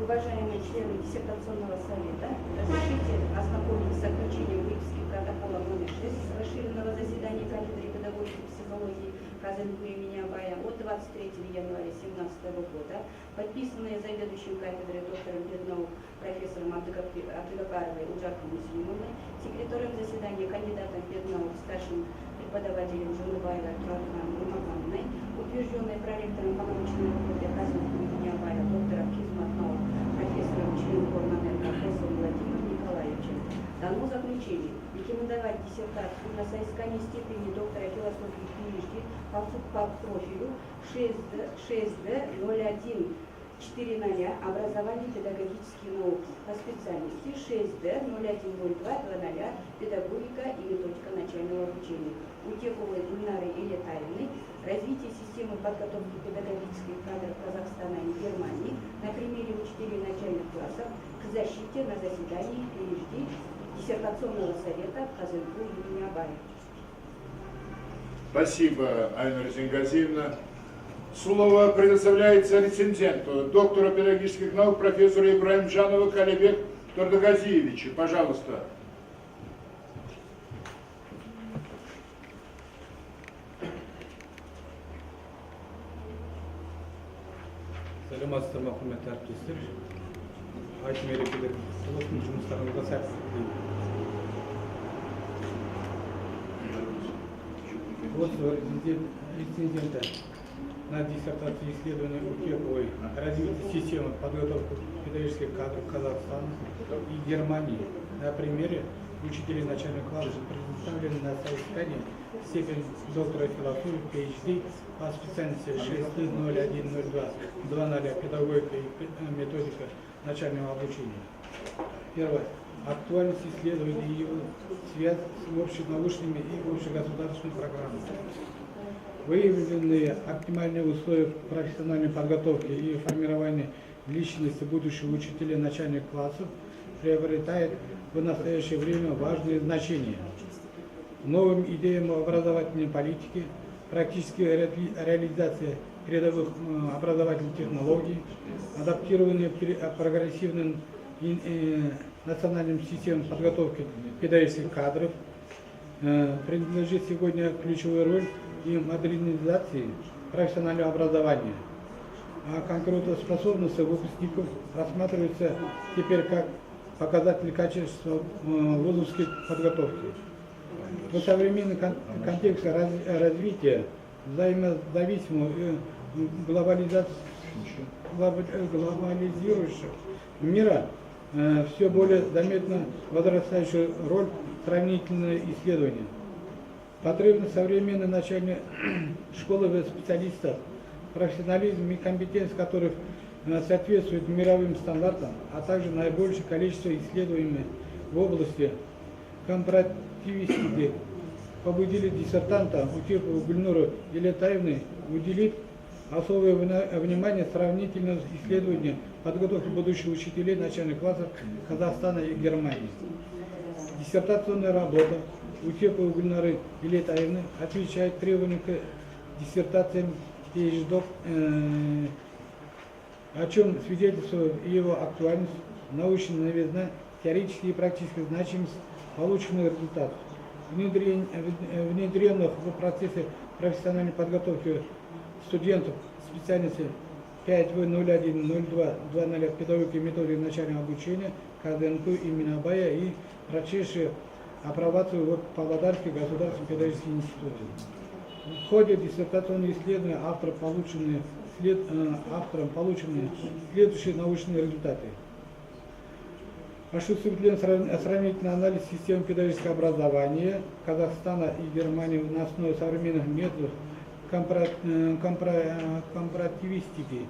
Уважаемые члены диссертационного совета, разрешите ознакомиться с заключением выписки протокола номер 6 расширенного заседания кафедры педагогики и психологии КЗНПУ имени Абая от 23 января 2017 года, подписанное заведующим кафедрой доктором педнаук профессором Абдыгапаровой Уджаркой Муслимовной, секретарем заседания кандидатом педнаук старшим преподавателем Жунубаевой Турахман Нурмахановной, утвержденной проректором по научной работе КЗНПУ имени Абая доктором хизмат наук профессором членом Горнаненко профессором Владимиром Николаевичем. Дано заключение рекомендовать диссертацию на соискание степени доктора философии PhD по профилю 6D0140 образование педагогические науки, по специальности 6D010220 педагогика и методика начального обучения. Утековой Гульнары Летаевны развитие системы подготовки педагогических кадров Казахстана и Германии на примере учителей начальных классов к защите на заседании PhD диссертационного совета КЗНПУ имени Абая. Спасибо, Айнора Сингазиевна. Слово предоставляется рецензенту, доктору педагогических наук, профессору Ибраимжанову Калибек Тордогазиевичу. Пожалуйста. Саламатсыздар ма, құрметті әріптестер. айтым мерекелер болсын, жұмыстарыңыз сәтті тілеймін. Вот рецензента на диссертацию исследования УТЕПовой развитие системы подготовки педагогических кадров Казахстана и Германии на примере учителей начальных классов представлены на соискание степень доктора философии PhD по специальности 6.01.02.00 педагогика и методика начального обучения. Первое. Актуальность исследования и его связь с общенаучными и общегосударственными программами. Выявленные оптимальные условия профессиональной подготовки и формирования личности будущих учителей начальных классов приобретает в настоящее время важное значение. Новым идеям образовательной политики, практическая реализация передовых образовательных технологий, адаптированные прогрессивным национальным системам подготовки педагогических кадров, принадлежит сегодня ключевую роль и модернизации профессионального образования. А конкурентоспособность выпускников рассматривается теперь как показатель качества вузовской подготовки. В современном контексте развития взаимозависимого и глобализирующего мира все более заметно возрастающую роль сравнительного исследования. Потребность современной начальной школы специалистов, профессионализм и компетенция которых соответствует мировым стандартам, а также наибольшее количество исследований в области компаративистики побудили диссертанта УТЕПовой Гульнуру Елетаевны уделить особое внимание сравнительному исследованию подготовки будущих учителей начальных классов Казахстана и Германии. Диссертационная работа УТЕПовой Гульнуры Елетаевны отвечает требованиям к диссертациям PhD, о чем свидетельствует его актуальность, научная новизна, теоретическая и практическая значимость полученных результатов, внедренных в процессе профессиональной подготовки студентов специальности 5В010220 педагогики и методики начального обучения КЗНП имени Абая и прошедшие апробацию в Павлодарский государственный педагогический институт. В ходе диссертационного исследования автором получены следующие научные результаты. Осуществлен сравнительный анализ системы педагогического образования Казахстана и Германии на основе современных методов компаративистики.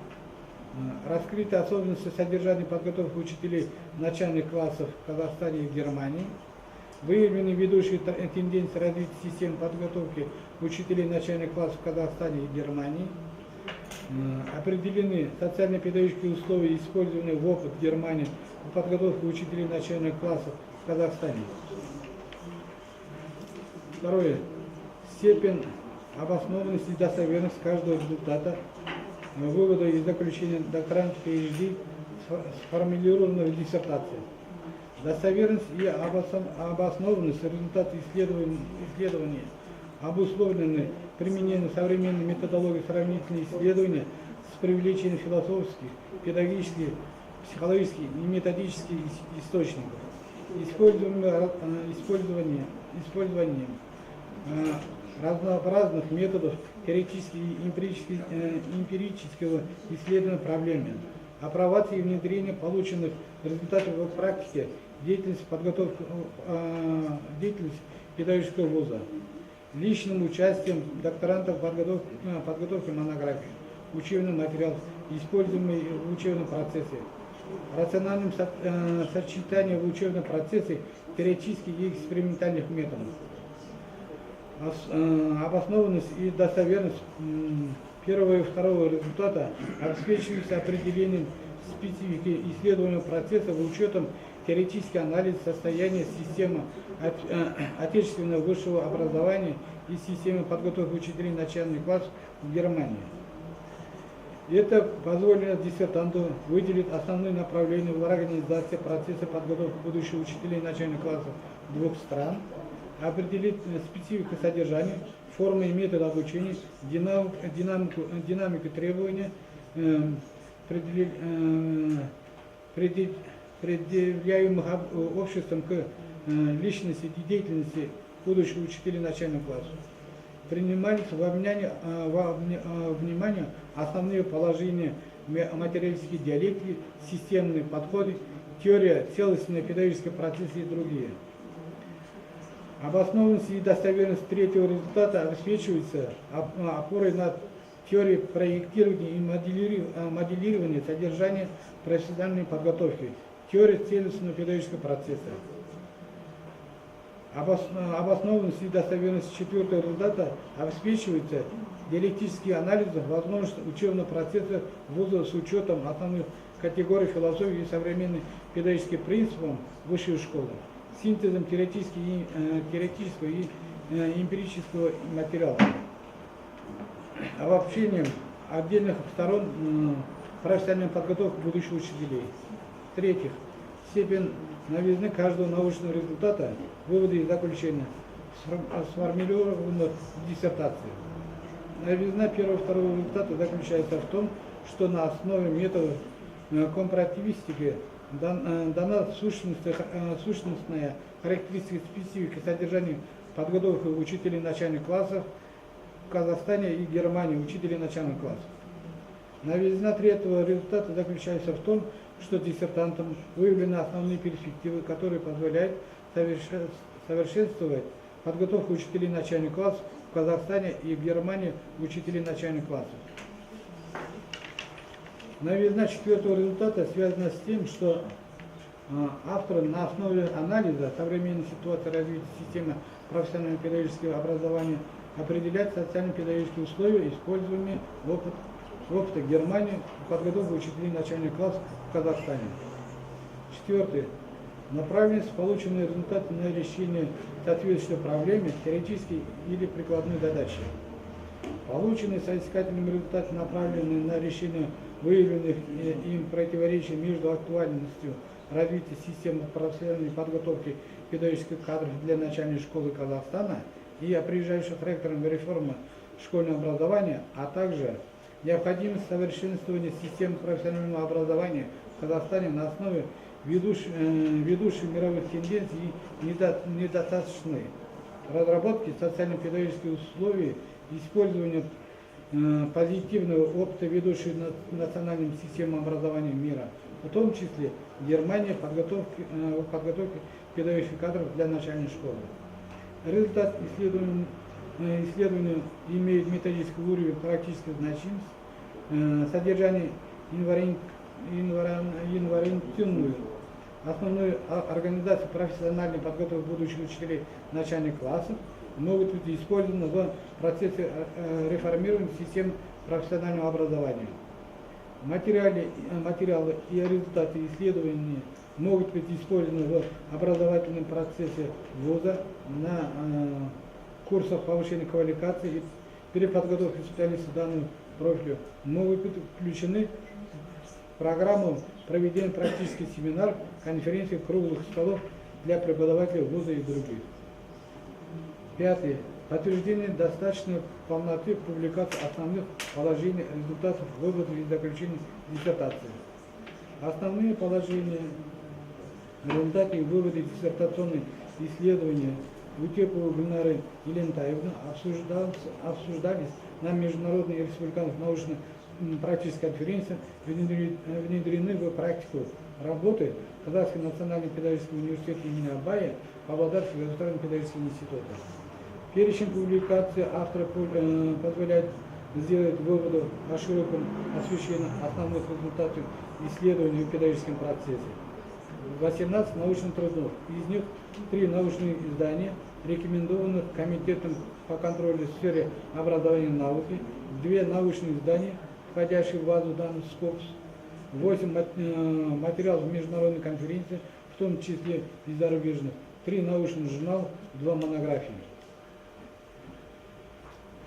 Раскрыты особенности содержания подготовки учителей начальных классов в Казахстане и Германии. Выявлены ведущие тенденции развития системы подготовки учителей начальных классов в Казахстане и Германии. Определены социально-педагогические условия, использованные в опыт Германии в подготовке учителей начальных классов в Казахстане. Второе. Степень обоснованности и достоверности каждого результата, вывода и заключения докторанта PhD, сформулированного в диссертации. Достоверность и обоснованность результатов исследования обусловлены применением современной методологии сравнительного исследования с привлечением философских, педагогических, психологических и методических источников, использованием разнообразных методов теоретического и эмпирического исследования проблемы, апробации и внедрения полученных результатов в практике деятельности педагогического вуза, личным участием докторантов подготовки монографий, учебных материалов, используемых в учебном процессе, рациональным сочетанием в учебном процессе теоретических и экспериментальных методов. Обоснованность и достоверность первого и второго результата обеспечиваются определением специфики исследовательного процесса с учетом теоретический анализ состояния системы отечественного высшего образования и системы подготовки учителей начальных классов в Германии. Это позволило диссертанту выделить основные направления в организации процесса подготовки будущих учителей начальных классов двух стран, определить специфику содержания, формы и методы обучения, динамику требований, предъявляемых обществом к личности и деятельности будущих учителей начальных классов. Принимались во внимание основные положения материалистической диалектики, системные подходы, теория целостной педагогической процесса и другие. Обоснованность и достоверность третьего результата обеспечивается опорой на теории проектирования и моделирования содержания профессиональной подготовки, теория целостного педагогического процесса. Обоснованность и достоверность четвертого результата обеспечивается диалектический анализ возможностей учебного процесса вуза с учетом основных категорий философии и современных педагогических принципов высшей школы, синтезом теоретического и эмпирического материала, обобщением отдельных сторон профессиональной подготовки будущих учителей. В-третьих, степень новизны каждого научного результата, выводы и заключения сформулированы в диссертации. Новизна первого и второго результата заключается в том, что на основе методов компаративистики дана сущностная характеристика специфики содержания подготовки учителей начальных классов в Казахстане и Германии, учителей начальных классов. Новизна третьего результата заключается в том, что диссертантам выявлены основные перспективы, которые позволяют совершенствовать подготовку учителей начальных классов в Казахстане и в Германии учителей начальных классов. Новизна четвертого результата связана с тем, что авторы на основе анализа современной ситуации развития системы профессионального педагогического образования определяют социально-педагогические условия, используемые опыта Германии в подготовке учителей начальных классов в Казахстане. Четвертое. Направленность полученные результаты на решение соответствующей проблеме, теоретической или прикладной задачи. Полученные соискательным результаты направлены на решение выявленных им противоречий между актуальностью развития системы профессиональной подготовки педагогических кадров для начальной школы Казахстана и определяющих фактором реформы школьного образования, а также необходимость совершенствования системы профессионального образования в Казахстане на основе ведущих мировых тенденций и недостаточной разработки социально-педагогических условий, использования позитивного опыта ведущей национальным системам образования мира, в том числе Германия подготовки педагогических кадров для начальной школы. Результат исследования имеет методический уровень практической значимости, содержание инвариантивную основную организацию профессиональной подготовки будущих учителей начальных классов могут быть использованы в процессе реформирования системы профессионального образования. Материалы и результаты исследований могут быть использованы в образовательном процессе вуза на курсах повышения квалификации и переподготовки специалистов данного профиля, могут быть включены в программу проведения практических семинаров, конференций, круглых столов для преподавателей вуза и других. Пятое. Подтверждение достаточной полноты публикации основных положений, результатов, выводов и заключений диссертации. Основные положения, результаты и выводы диссертационных исследований Утеповой Гульнары Елентаевны обсуждались на международной и республиканской научно-практической конференции, внедрены в практику работы Казахского национального педагогического университета имени Абая, Павлодарского государственного педагогического института. Перечень публикаций автора позволяет сделать выводы о широком освещении основных результатов исследований в педагогическом процессе. 18 научных трудов, из них 3 научных издания, рекомендованных Комитетом по контролю в сфере образования и науки, 2 научных издания, входящие в базу данных СКОПС, 8 материалов международной конференции, в том числе и зарубежных, 3 научных журнала, 2 монографии.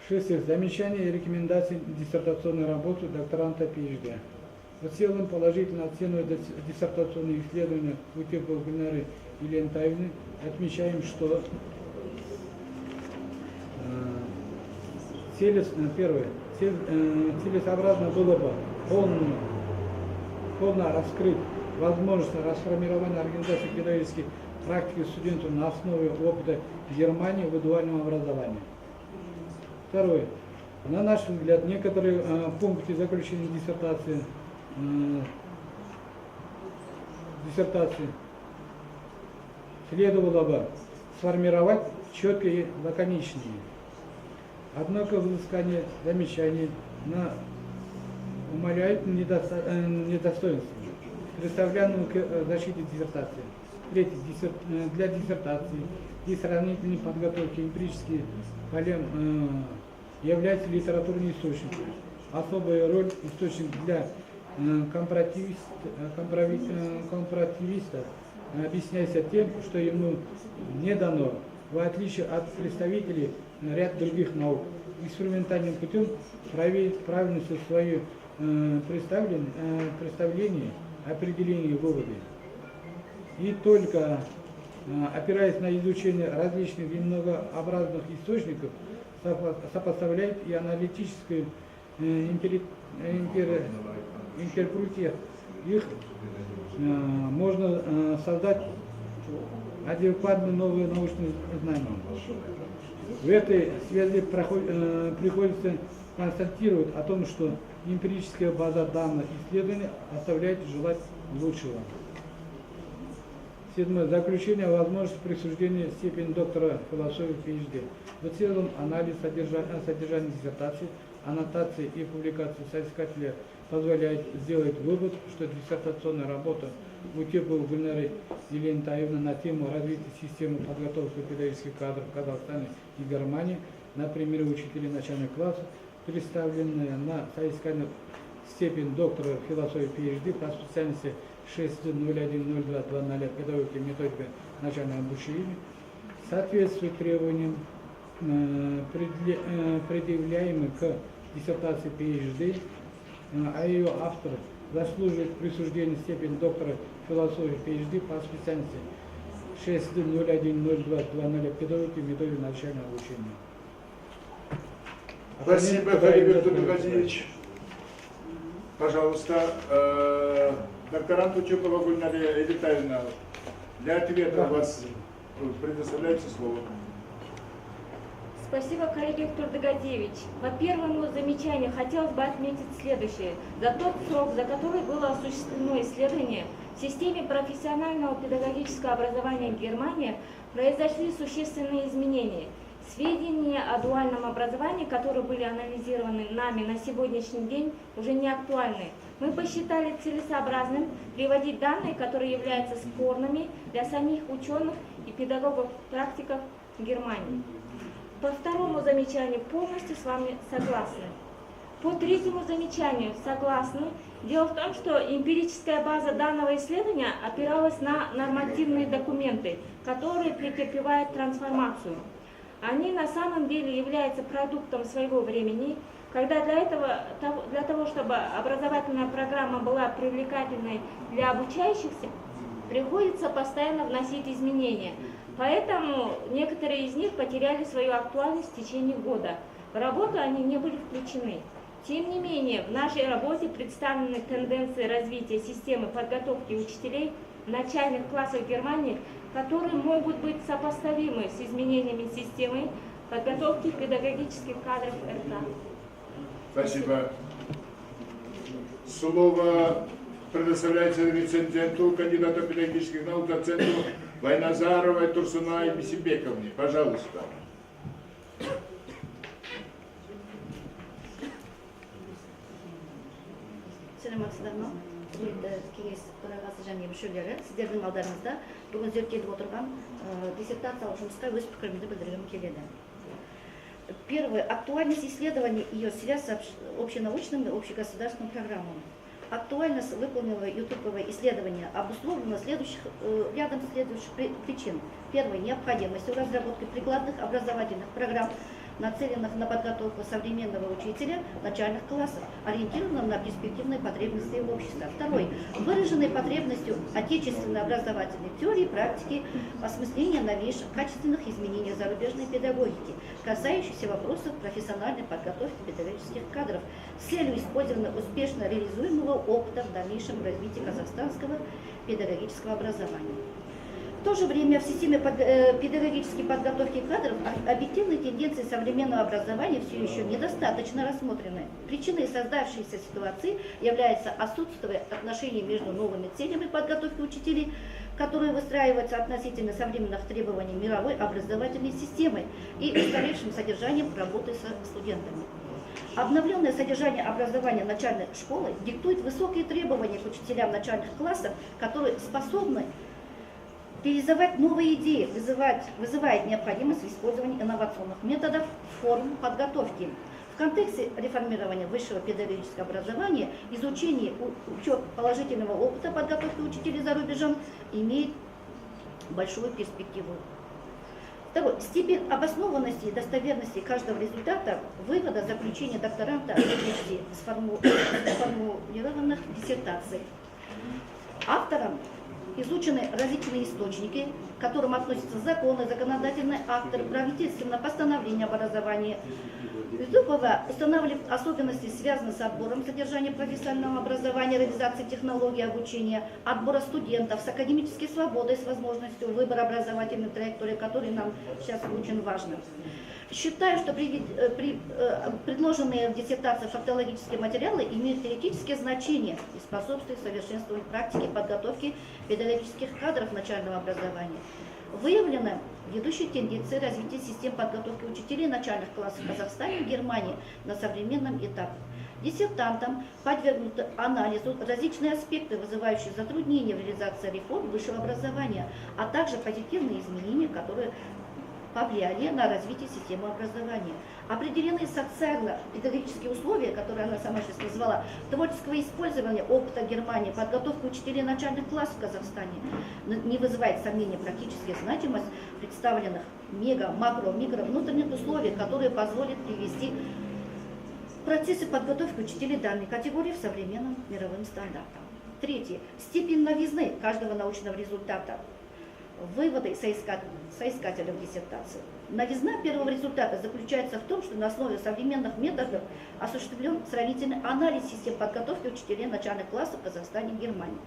6. Замечания и рекомендации диссертационной работы докторанта PhD. В целом положительно оценивая диссертационные исследования Утеповой Гульнары Елентаевны, отмечаем, что целесообразно было бы полно раскрыть возможность расформирования организации педагогической практики студентов на основе опыта Германии в дуальном образовании. Второе. На наш взгляд, некоторые пункты заключения диссертации следовало бы сформировать четко и лаконичнее. Однако взыскание замечаний умаляет недостоинство, представленного к защите диссертации. Третье. Для диссертации и сравнительной подготовки эмпирические полем является литературный источник. Особая роль источник для компаративиста объясняется тем, что ему не дано, в отличие от представителей ряд других наук, экспериментальным путем проверить правильность своих представлений, определений и выводы. И только опираясь на изучение различных и многообразных источников, сопоставлять и аналитическую интерпретировать их, можно создать адекватные новые научные знания. В этой связи приходится констатировать о том, что эмпирическая база данных исследований оставляет желать лучшего. Седьмое. Заключение о возможности присуждения степени доктора философии PhD. В целом анализ содержания диссертации, аннотации и публикации соискателя позволяет сделать вывод, что диссертационная работа Утепова Гульнары Елентаевны на тему развития системы подготовки педагогических кадров в Казахстане и Германии на примере учителей начальных классов, представленная на соискательную степень доктора философии PhD по специальности 6.01.02.20 педагогика и методика начального обучения, соответствует требованиям, предъявляемым к диссертации PhD, а ее автор заслуживает присуждения степени доктора философии PhD по специальности 6.01.02.20 педагогика и методика начального обучения. Спасибо, Харибер Тутугазевич. Пожалуйста, докторант Утепова Гульнара Елентаевна, для ответа вас предоставляется слово. Спасибо, коллега Виктор Дагадевич. По первому замечанию хотелось бы отметить следующее. За тот срок, за который было осуществлено исследование, в системе профессионального педагогического образования в Германии произошли существенные изменения. Сведения о дуальном образовании, которые были анализированы нами на сегодняшний день, уже не актуальны. Мы посчитали целесообразным приводить данные, которые являются спорными для самих ученых и педагогов-практиков Германии. По второму замечанию полностью с вами согласны. По третьему замечанию согласны. Дело в том, что эмпирическая база данного исследования опиралась на нормативные документы, которые претерпевают трансформацию. Они на самом деле являются продуктом своего времени, когда для того, чтобы образовательная программа была привлекательной для обучающихся, приходится постоянно вносить изменения. Поэтому некоторые из них потеряли свою актуальность в течение года. В работу они не были включены. Тем не менее, в нашей работе представлены тенденции развития системы подготовки учителей начальных классов Германии, которые могут быть сопоставимы с изменениями системы подготовки педагогических кадров РК. Спасибо. Слово предоставляется рецензенту, кандидату педагогических наук, доценту Вайназаровой, Турсуной Бисибековне. Пожалуйста. Саламатсыздармы? Құрметті кеңес төрағасы және мүшелері, сіздердің алдарыңызда бүгін зерттеліп отырған диссертациялық жұмысқа өз пікірімді білдіргім келеді. Первое. Актуальность исследования и ее связь с общенаучным и общегосударственным программами. Актуальность выполненного ютубового исследования обусловлена рядом следующих причин. Первое. Необходимостью разработки прикладных образовательных программ нацеленных на подготовку современного учителя начальных классов, ориентированных на перспективные потребности общества. Второй. Выраженной потребностью отечественной образовательной теории и практики осмысления новейших качественных изменений зарубежной педагогики, касающихся вопросов профессиональной подготовки педагогических кадров с целью использования успешно реализуемого опыта в дальнейшем развитии казахстанского педагогического образования. В то же время в системе педагогической подготовки кадров объективные тенденции современного образования все еще недостаточно рассмотрены. Причиной создавшейся ситуации является отсутствие отношений между новыми целями подготовки учителей, которые выстраиваются относительно современных требований мировой образовательной системы, и устаревшим содержанием работы со студентами. Обновленное содержание образования начальной школы диктует высокие требования к учителям начальных классов, которые способны реализовать новые идеи, вызывает необходимость в использовании инновационных методов, форм подготовки. В контексте реформирования высшего педагогического образования изучение и учет положительного опыта подготовки учителей за рубежом имеет большую перспективу. Второй. Степень обоснованности и достоверности каждого результата вывода заключения докторанта в сформулированных диссертаций. Автором изучены различные источники, к которым относятся законы, законодательные акты, правительственное постановление об образовании. Юсупова устанавливает особенности, связанные с отбором содержания профессионального образования, реализацией технологий обучения, отбора студентов, с академической свободой, с возможностью выбора образовательной траектории, который нам сейчас очень важно. Считаю, что предложенные в диссертации фактологические материалы имеют теоретическое значение и способствуют совершенствованию практики подготовки педагогических кадров начального образования. Выявлены ведущие тенденции развития систем подготовки учителей начальных классов в Казахстане и Германии на современном этапе. Диссертантам подвергнуты анализу различные аспекты, вызывающие затруднения в реализации реформ высшего образования, а также позитивные изменения, которые повлияли на развитие системы образования. Определенные социально-педагогические условия, которые она сама сейчас назвала, творческого использования опыта Германии, подготовка учителей начальных классов в Казахстане не вызывает сомнения практически значимость представленных мега, макро, микро, внутренних условий, которые позволят привести процессы подготовки учителей данной категории в современном мировым стандартам. Третье. Степень новизны каждого научного результата. Выводы соискателя в диссертации. Новизна первого результата заключается в том, что на основе современных методов осуществлен сравнительный анализ систем подготовки учителей начальных классов в Казахстане и Германии.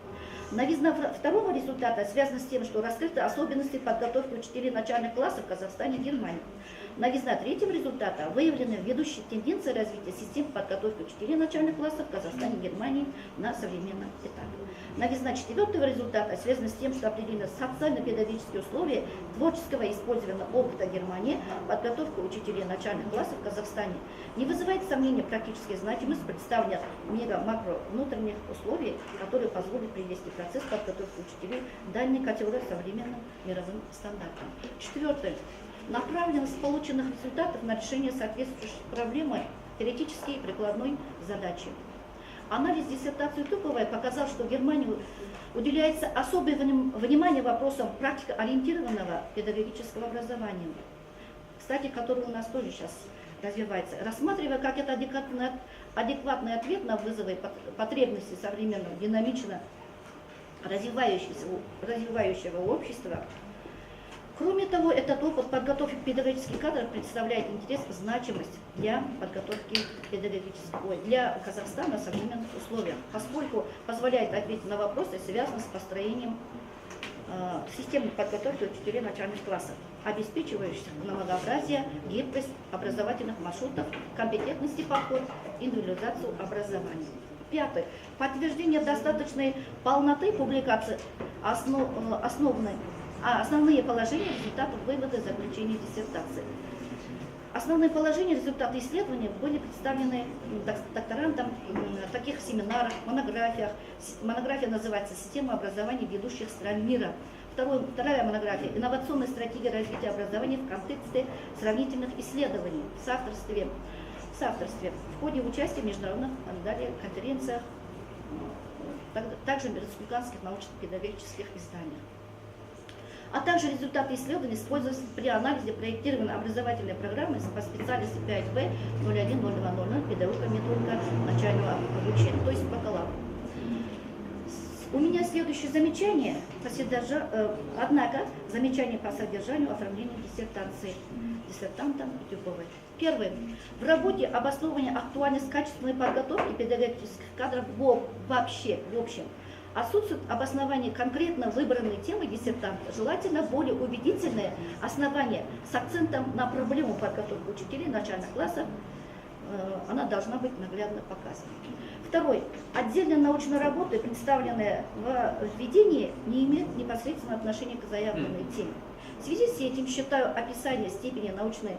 Новизна второго результата связана с тем, что раскрыты особенности подготовки учителей начальных классов в Казахстане и Германии. Новизна третьего результата выявлены ведущие тенденции развития систем подготовки учителей начальных классов в Казахстане и Германии на современном этапе. Новизна четвертого результата связана с тем, что определены социально-педагогические условия творческого использования опыта Германии, подготовка учителей начальных классов в Казахстане. Не вызывает сомнения практическая значимость представления мега-макро внутренних условий, которые позволят привести процесс подготовки учителей дальней категории современным мировым стандартам. Четвертое. Направленность полученных результатов на решение соответствующих проблемы теоретической и прикладной задачи. Анализ диссертации Туповой показал, что в Германии уделяется особое внимание вопросам практикоориентированного педагогического образования, кстати, который у нас тоже сейчас развивается, рассматривая как это адекватный ответ на вызовы потребностей современного динамично развивающего общества. Кроме того, этот опыт подготовки педагогических кадров представляет интерес и значимость для подготовки для Казахстана в современных условиях, поскольку позволяет ответить на вопросы, связанные с построением системы подготовки учителей начальных классов, обеспечивающих многообразие, гибкость образовательных маршрутов, компетентность и подход, индивидуализацию образования. Пятое. Подтверждение достаточной полноты публикации основные положения результатов вывода заключения диссертации. Основные положения результаты исследования были представлены докторантам в таких семинарах, монографиях. Монография называется «Система образования ведущих стран мира». Вторая монография «Инновационная стратегия развития образования в контексте сравнительных исследований» в соавторстве в ходе участия в международных конференциях, также в республиканских научно-педагогических изданиях. а также результаты исследований используются при анализе проектирования образовательной программы по специальности 5В 010200 педагога методика начального обучения, то есть бакалавр. У меня следующее замечание, однако замечание по содержанию оформления диссертации диссертантом Тюповой. Первое. В работе обосновывания актуальность качественной подготовки педагогических кадров вообще, в общем, отсутствует обоснование конкретно выбранной темы диссертанта, желательно более убедительное основание с акцентом на проблему подготовки учителей начальных классов, она должна быть наглядно показана. Второй. Отдельная научная работа, представленная в введении, не имеет непосредственного отношения к заявленной теме. В связи с этим считаю описание степени научной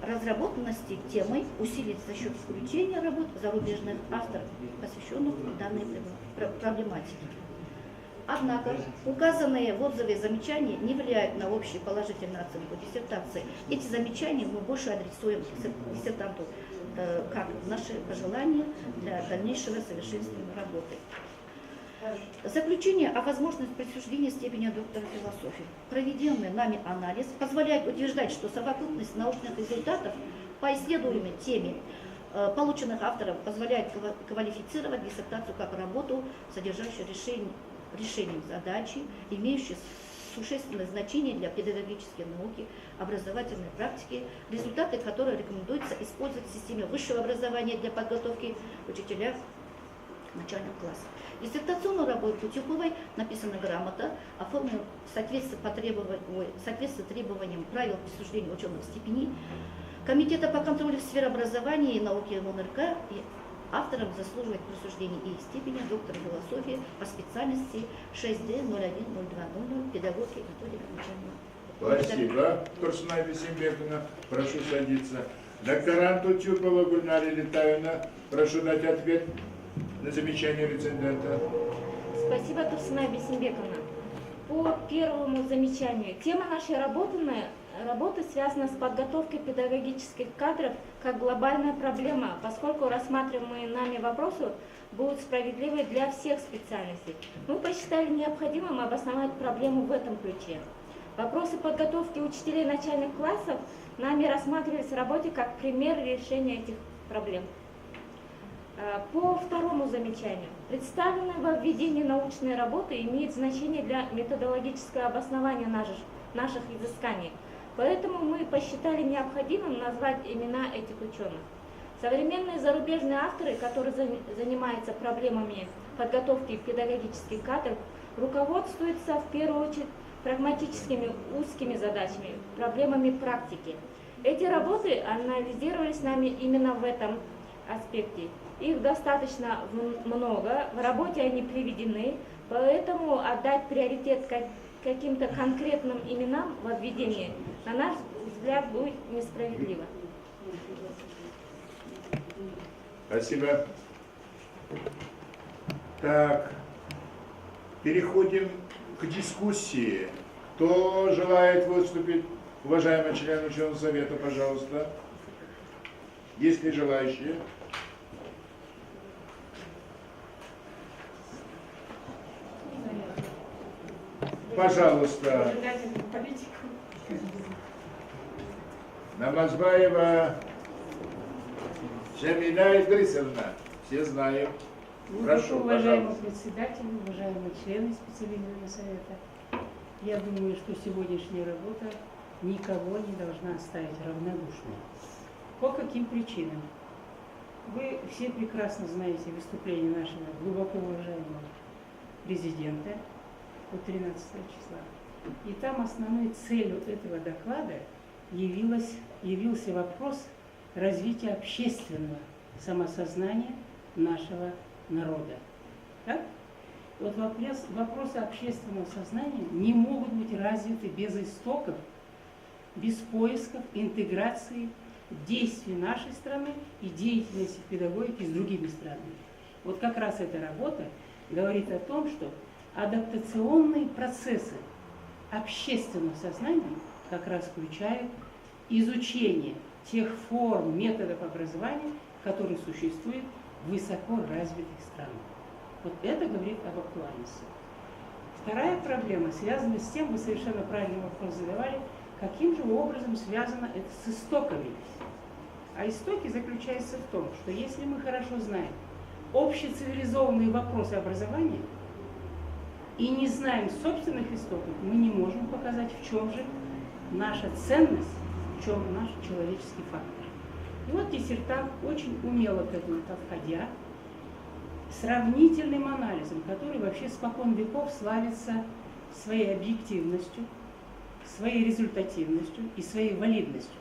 разработанности темой усилить за счет включения работ зарубежных авторов, посвященных данной проблематике. Однако указанные в отзыве замечания не влияют на общую положительную оценку диссертации. Эти замечания мы больше адресуем диссертанту как наши пожелания для дальнейшего совершенствования работы. Заключение о возможности присуждения степени доктора философии. Проведенный нами анализ позволяет утверждать, что совокупность научных результатов по исследуемой теме полученных авторов позволяет квалифицировать диссертацию как работу, содержащую решение задачи, имеющую существенное значение для педагогической науки, образовательной практики, результаты которой рекомендуется использовать в системе высшего образования для подготовки учителя начального класса. Диссертационную работу Тюповой написана грамота, оформлена в соответствии требованиям правил присуждения ученых степеней Комитета по контролю в сфере образования и науки МНРК, и автором заслуживает присуждения и степени доктора философии по специальности 6D 010200 педагогика и методика начального. Спасибо, Турсунай Бесимбековна. Прошу садиться. Докторанту Тюпова Гульнаре Летаевна, прошу дать ответ на замечание рецендента. Спасибо, Турсунай Бесимбековна. По первому замечанию. Тема нашей работы связана с подготовкой педагогических кадров как глобальная проблема, поскольку рассматриваемые нами вопросы будут справедливы для всех специальностей. Мы посчитали необходимым обосновать проблему в этом ключе. Вопросы подготовки учителей начальных классов нами рассматривались в работе как пример решения этих проблем. По второму замечанию. Представленное во введении научной работы имеет значение для методологического обоснования наших изысканий. Поэтому мы посчитали необходимым назвать имена этих ученых. Современные зарубежные авторы, которые занимаются проблемами подготовки педагогических кадров, руководствуются в первую очередь прагматическими узкими задачами, проблемами практики. Эти работы анализировались нами именно в этом аспекте. Их достаточно много, в работе они приведены, поэтому отдать приоритет каким-то конкретным именам во введении, на наш взгляд, будет несправедливо. Спасибо. Так, переходим к дискуссии. Кто желает выступить? Уважаемый член ученого совета, пожалуйста. Есть ли желающие? Пожалуйста. Намазбаева Шамиля Идрисовна. Все знают. Прошу, уважаемый председатель, уважаемые члены специализированного совета. Я думаю, что сегодняшняя работа никого не должна оставить равнодушной. По каким причинам? Вы все прекрасно знаете выступление нашего глубоко уважаемого президента от 13 числа. И там основной целью этого доклада явился вопрос развития общественного самосознания нашего народа. Так? Вот вопросы общественного сознания не могут быть развиты без истоков, без поисков, интеграции действий нашей страны и деятельности педагогики с другими странами. Вот как раз эта работа говорит о том, что адаптационные процессы общественного сознания как раз включают изучение тех форм, методов образования, которые существуют в высоко развитых странах. Вот это говорит об актуальности. Вторая проблема связана с тем, вы совершенно правильный вопрос задавали, каким же образом связано это с истоками. А истоки заключаются в том, что если мы хорошо знаем общецивилизованные вопросы образования и не знаем собственных истоков, мы не можем показать, в чем же наша ценность, в чем наш человеческий фактор. И вот диссертант очень умело к этому подходя, сравнительным анализом, который вообще спокон веков славится своей объективностью, своей результативностью и своей валидностью.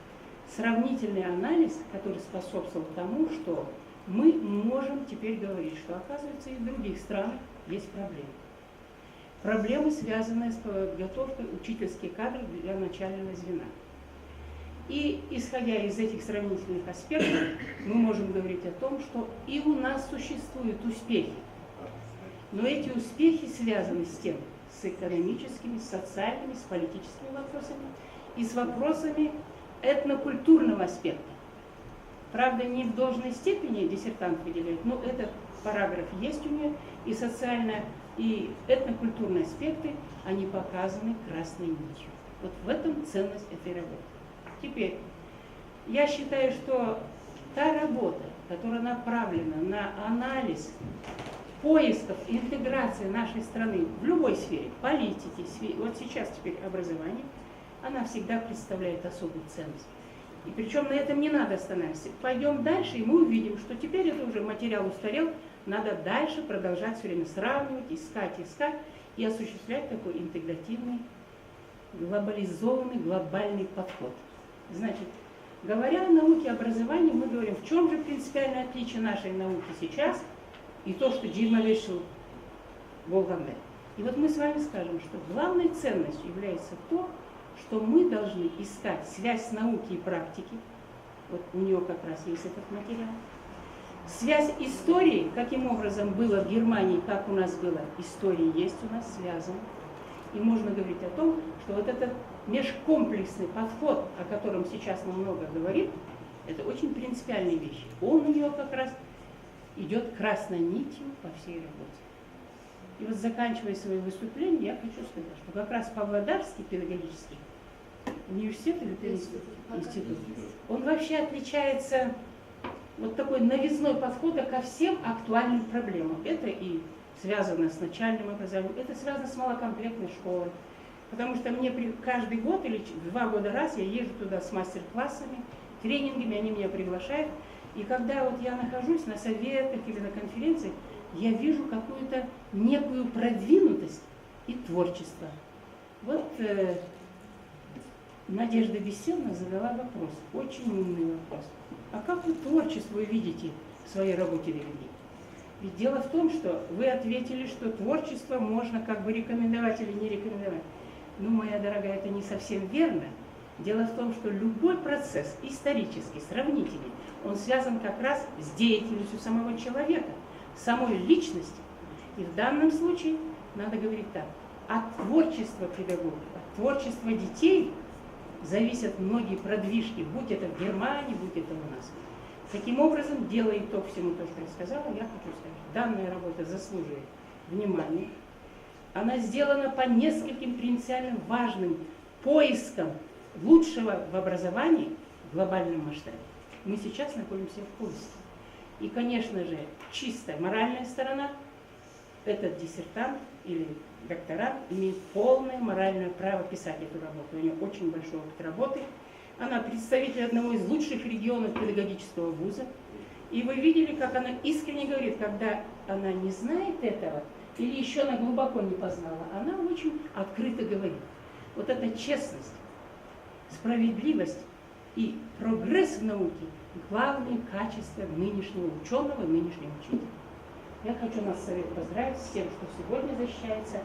Сравнительный анализ, который способствовал тому, что мы можем теперь говорить, что, оказывается, и в других странах есть проблемы. Проблемы, связанные с подготовкой учительских кадров для начального звена. И, исходя из этих сравнительных аспектов, мы можем говорить о том, что и у нас существуют успехи. Но эти успехи связаны с тем, с экономическими, с социальными, с политическими вопросами и с вопросами этнокультурного аспекта. Правда, не в должной степени диссертант выделяет, но этот параграф есть у нее, и социальные, и этнокультурные аспекты, они показаны красной нитью. Вот в этом ценность этой работы. Теперь, я считаю, что та работа, которая направлена на анализ поисков интеграции нашей страны в любой сфере, политики, вот сейчас теперь образование, она всегда представляет особую ценность. И причем на этом не надо останавливаться. Пойдем дальше, и мы увидим, что теперь это уже материал устарел, надо дальше продолжать все время сравнивать, искать и осуществлять такой интегративный, глобализованный, глобальный подход. Значит, говоря о науке и образовании, мы говорим, в чем же принципиальное отличие нашей науки сейчас и то, что Дильма решил Волгоград. И вот мы с вами скажем, что главной ценностью является то, что мы должны искать связь науки и практики. Вот у нее как раз есть этот материал. Связь истории, каким образом было в Германии, как у нас было, история есть у нас связана. И можно говорить о том, что вот этот межкомплексный подход, о котором сейчас мы много говорим, это очень принципиальная вещь. Он у нее как раз идет красной нитью по всей работе. И вот заканчивая свое выступление, я хочу сказать, что как раз Павлодарский педагогический университет или институт, он вообще отличается вот такой новизной подхода ко всем актуальным проблемам. Это и связано с начальным образованием, это связано с малокомплектной школой. Потому что мне каждый год или 2 года раз я езжу туда с мастер-классами, тренингами, они меня приглашают. И когда вот я нахожусь на советах или на конференциях, я вижу какую-то некую продвинутость и творчество. Вот Надежда Бессенна задала вопрос, очень умный вопрос. А как вы творчество видите в своей работе религии? Ведь дело в том, что вы ответили, что творчество можно как бы рекомендовать или не рекомендовать. Ну, моя дорогая, это не совсем верно. Дело в том, что любой процесс исторический, сравнительный, он связан как раз с деятельностью самого человека, самой личности. И в данном случае надо говорить так. От творчества педагогов, от творчества детей зависят многие продвижки, будь это в Германии, будь это у нас. Таким образом, делая итог всему то, что я сказала, я хочу сказать, данная работа заслуживает внимания. Она сделана по нескольким принципиально важным поискам лучшего в образовании в глобальном масштабе. Мы сейчас находимся в поиске. И, конечно же, чистая моральная сторона, этот диссертант или докторант имеет полное моральное право писать эту работу. У нее очень большой опыт работы. Она представитель одного из лучших регионов педагогического вуза. И вы видели, как она искренне говорит, когда она не знает этого, или еще она глубоко не познала, она очень открыто говорит. Вот эта честность, справедливость и прогресс в науке – главные качества нынешнего ученого, нынешнего учителя. Я хочу нас совет поздравить с тем, что сегодня защищается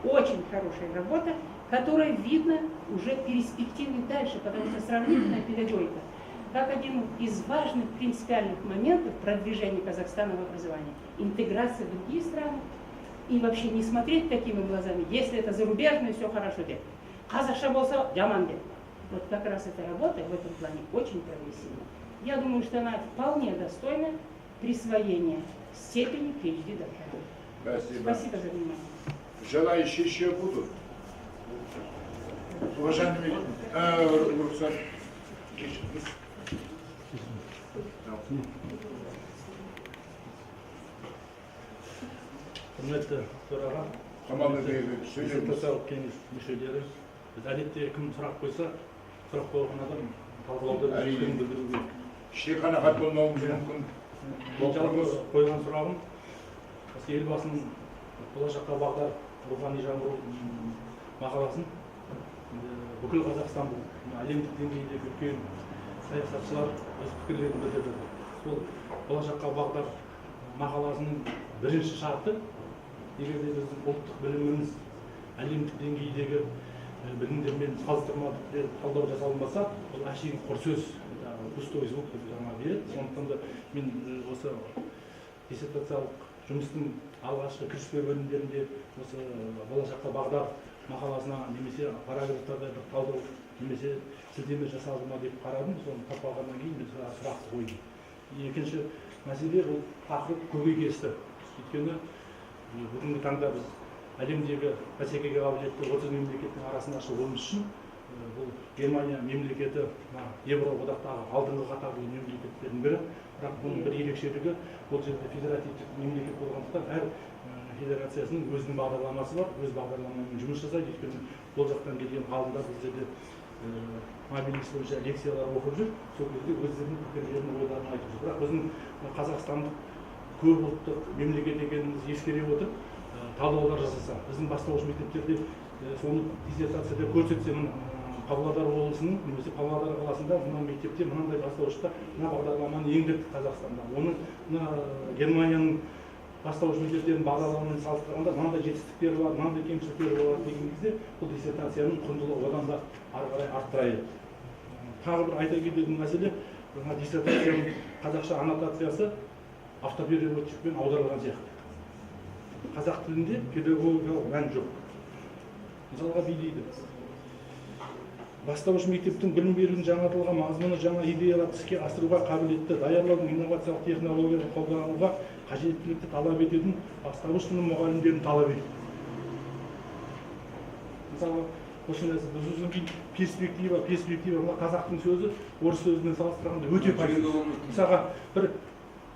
очень хорошая работа, которая видно уже перспективы дальше, потому что сравнительная педагогика как один из важных принципиальных моментов продвижения Казахстана в образовании, интеграция в другие страны, и вообще не смотреть такими глазами, если это зарубежное, все хорошо делать. Казахша болса жаман деп. Вот как раз эта работа в этом плане очень прогрессивна. Я думаю, что она вполне достойна присвоения степени PhD доктора. Спасибо. Спасибо за внимание. Желающие еще будут? Уважаемые, Рухсат, құрметті төраға, диссертациялық кеңес мүшелері, біз әдетте кім сұрақ қойса, сұрақ қойған адам талқылауда өздерін білдіру керек. Шейхана хат болмауымыз мүмкін. Жалпы қойған сұрағым, елбасының болашаққа бағдар рухани жаңғыру мақаласын бүкіл Қазақстан, әлемдік деңгейдегі үлкен саясатшылар өз пікірлерін білдірді. Сол болашаққа бағдар мақаласының бірінші шарты, егер де біздің ұлттық біліміміз әлемдік деңгейдегі білімдермен салыстырмалы талдау жасалынбаса, бұл әшейін құр сөз, пустой звук береді. Сондықтан да мен осы диссертациялық жұмыстың алғашқы кіріспе бөлімдерінде осы болашаққа бағдар мақаласына немесе параграфтарда бір талдау немесе сілтеме жасалды ма деп қарадым. Соны таппағаннан кейін мен сұрақты қойдым. Екінші мәселе бұл тақырып көбейгесті. Өйткені бүгінгі таңда біз әлемдегі бәсекеге қабілетті 30 мемлекеттің арасында шығуымыз үшін бұл Германия мемлекеті Еуроодақтағы алдыңғы қатарлы мемлекеттердің бірі. Бірақ бұның бір ерекшелігі, бұл жерде федеративтік мемлекет болғандықтан әр федерациясының өзінің бағдарламасы бар, өз бағдарламамен жұмыс жасайды. Өйткені бұл жақтан келген ғалымдар бұл жерде мобильность бойынша лекциялар оқып жүр, сол кезде өздерінің пікірлерін, ойларын айтып жүр. Бірақ біздің қазақстандық көп ұлттық мемлекет екенімізді ескере отырып талдаулар жасаса, біздің бастауыш мектептерде соны диссертацияда көрсетсем, Павлодар облысының немесе Павлодар қаласында мына мектепте мынандай бастауышта мына бағдарламаны енгіздік Қазақстанда. Оны Германияның бастауыш мектептерінің бағдарламамен салыстырғанда мынандай жетістіктері бар, мынандай кемшіліктері болады деген кезде бұл диссертацияның құндылығы одан да ары қарай арттырады. Тағы бір айта кететін мәселе, мына диссертацияның қазақша аннотациясы автопереводчикпен аударылған сияқты. Қазақ тілінде педагогикалық мән жоқ. Мысалға дейді, бастауыш мектептің білім берудің жаңартылған мазмұны жаңа идеяларды іске асыруға қабілетті, даярлаудың инновациялық технологияны қолдануға қажеттілікті талап ететін бастауыш сынып мұғалімдерін талап етеді. Мысалы, осындай перспектива, қазақтың сөзі орыс сөзімен салыстырғанда өте пайдалы. Мысалға, бір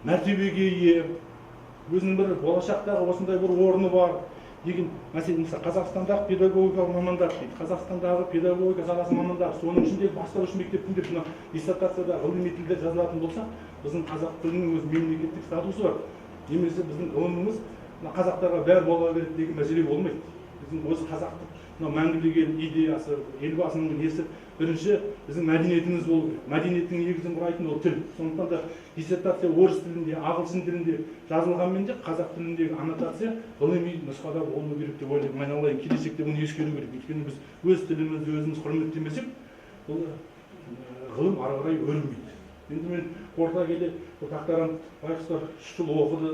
мәртебеге ие, өзінің бір болашақтағы осындай бір орны бар деген мәселе. Мысалы, Қазақстандағы педагогикалық мамандар дейді, Қазақстандағы педагогика саласы мамандар, соның ішінде бастауыш мектептің деп мына диссертацияда ғылыми тілде жазылатын болса, біздің қазақ тілінің өз мемлекеттік статусы бар. Немесе біздің ғылымымыз қазақтарға бәрі бола береді деген мәселе болмайды. Біздің осы қазақтық мәңгілік ел идеясы, елбасының несі бірінші біздің мәдениетіміз болу керек. Мәдениеттің негізін құрайтын ол тіл. Сондықтан да диссертация орыс тілінде, ағылшын тілінде жазылғанмен де қазақ тіліндегі аннотация ғылыми нұсқада болу керек деп ойлаймын. Айналайын, келешекте оны ескеру керек. Өйткені біз өз тілімізді өзіміз құрметтемесек, бұл ғылым ары қарай өрілмейді. Енді мен қорыта келе, докторант байқұстар 3 жыл оқыды,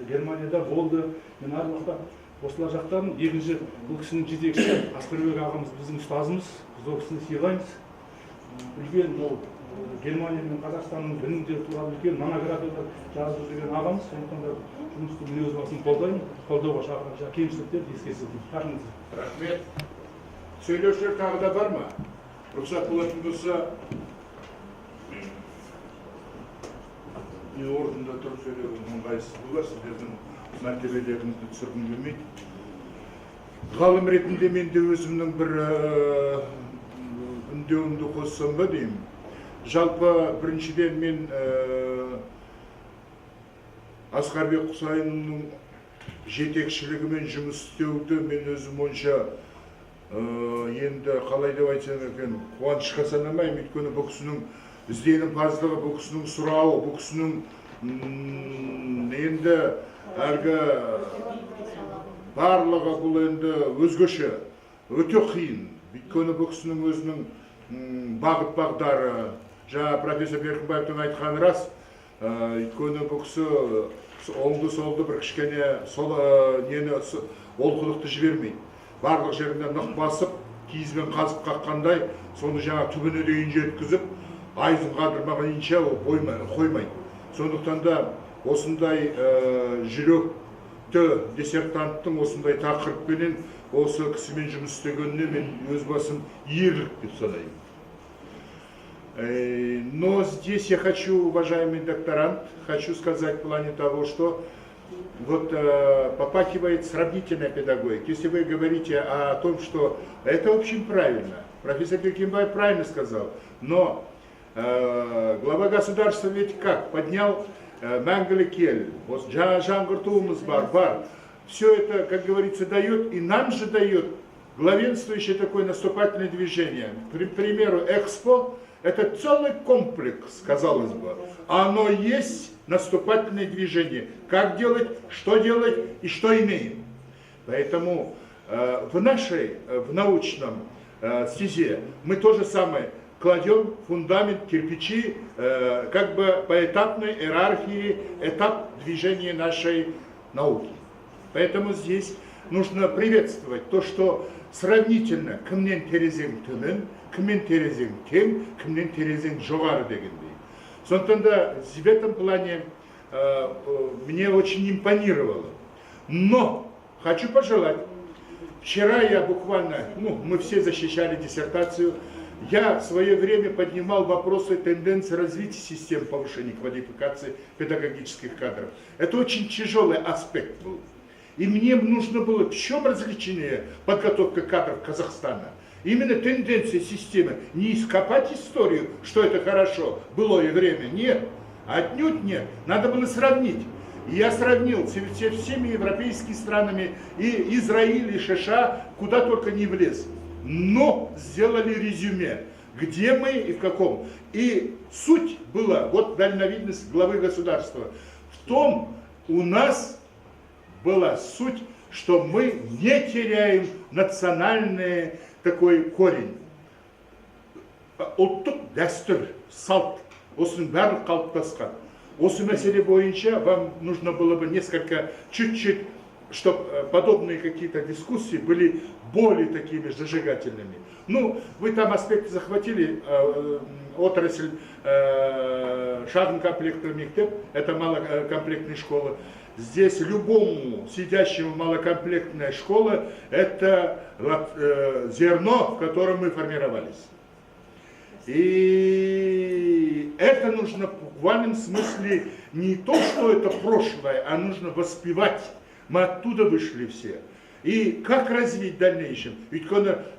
Германияда болды. Мен әр уақытта осылар жақтан екінші бұл кісінің жетекшісі Асқарбек ағамыз біздің ұстазымыз, біз ол кісіні сыйлаймыз. Үлкен ол Германия мен Қазақстанның білімдері туралы үлкен монографиялар жазып жүрген ағамыз. Сондықтан да жұмысты мен өз басым қолдаймын. Қолдауға шақырған кемшіліктерді ескерсе деймін. Рахмет. Рахмет. Сөйлеушілер тағы да бар ма? Рұқсат болатын болса, орында тұрып сөйлеудің ыңғайсыз болар, сіздердің мәртебелеріңізді түсіргім келмейді. Ғалым ретінде мен де өзімнің бір үндеуімді қоссам ба деймін. Жалпы біріншіден мен Асқарбек Құсайынның жетекшілігімен жұмыс істеуді мен өзім ойынша енді қалай деп айтсам екен, қуанышқа санамаймын. Өйткені бұл кісінің ізденімпаздығы, бұл кісінің сұрауы, бұл кісінің енді әлгі барлығы бұл енді өзгеше, өте қиын. Өйткені бұл кісінің өзінің бағыт-бағдары, жаңа профессор Беркінбаевтың айтқаны рас. Өйткені бұл кісі оңды-солды бір кішкене олқылықты жібермейді. Барлық жерінде нық басып, киізбен қазып қаққандай, соны жаңа түбіне дейін жеткізіп, айызын қадырмағанынша қоймайды. Сондықтан да осындай жүректі білікті диссертанттың осындай тақырыппенен осы кісімен жұмыс істегеніне мен өз басым ерлік деп санаймын. Но здесь я хочу, уважаемый докторант, хочу сказать в плане того, что вот попахивает сравнительная педагогика. Если вы говорите о том, что это, в общем, правильно, профессор Бекимбаев правильно сказал, но глава государства ведь как? Поднял Мәңгілік ел, вот жаңғыртуымыз бар. Все это, как говорится, дает, и нам же дает главенствующее такое наступательное движение. К примеру, Экспо – это целый комплекс, казалось бы. Оно есть наступательное движение. Как делать, что делать и что имеем. Поэтому в научном стезе мы то же самое кладем фундамент, кирпичи, как бы поэтапной иерархии, этап движения нашей науки. Поэтому здесь нужно приветствовать то, что сравнительно кімнен терезең төмен, кімнен терезең тең, кімнен терезең жоғары дегендей. Сондықтан да в этом плане мне очень импонировало. Но хочу пожелать, вчера я буквально, мы все защищали диссертацию, я в свое время поднимал вопросы тенденции развития систем повышения квалификации педагогических кадров. Это очень тяжелый аспект был. И мне нужно было, в чем развлечение подготовка кадров Казахстана? Именно тенденция системы. Не ископать историю, что это хорошо, былое время. Нет, отнюдь нет. Надо было сравнить. И я сравнил со всеми европейскими странами, и Израиль, и США, куда только не влез. Но сделали резюме, где мы и в каком. И суть была, вот дальновидность главы государства, в том у нас была суть, что мы не теряем национальный такой корень. Ұлттық дәстүр, салт, осының бәрі қалыптасқан. Осы мәселе бойынша вам нужно было бы чуть-чуть, чтобы подобные какие-то дискуссии были более такими зажигательными. Вы там аспекты захватили, отрасль шағын комплектный мектеп, это малокомплектная школа. Здесь любому сидящему малокомплектная школа – это зерно, в котором мы формировались. И это нужно в буквальном смысле не то, что это прошлое, а нужно воспевать. Мы оттуда вышли все. И как развить в дальнейшем? Ведь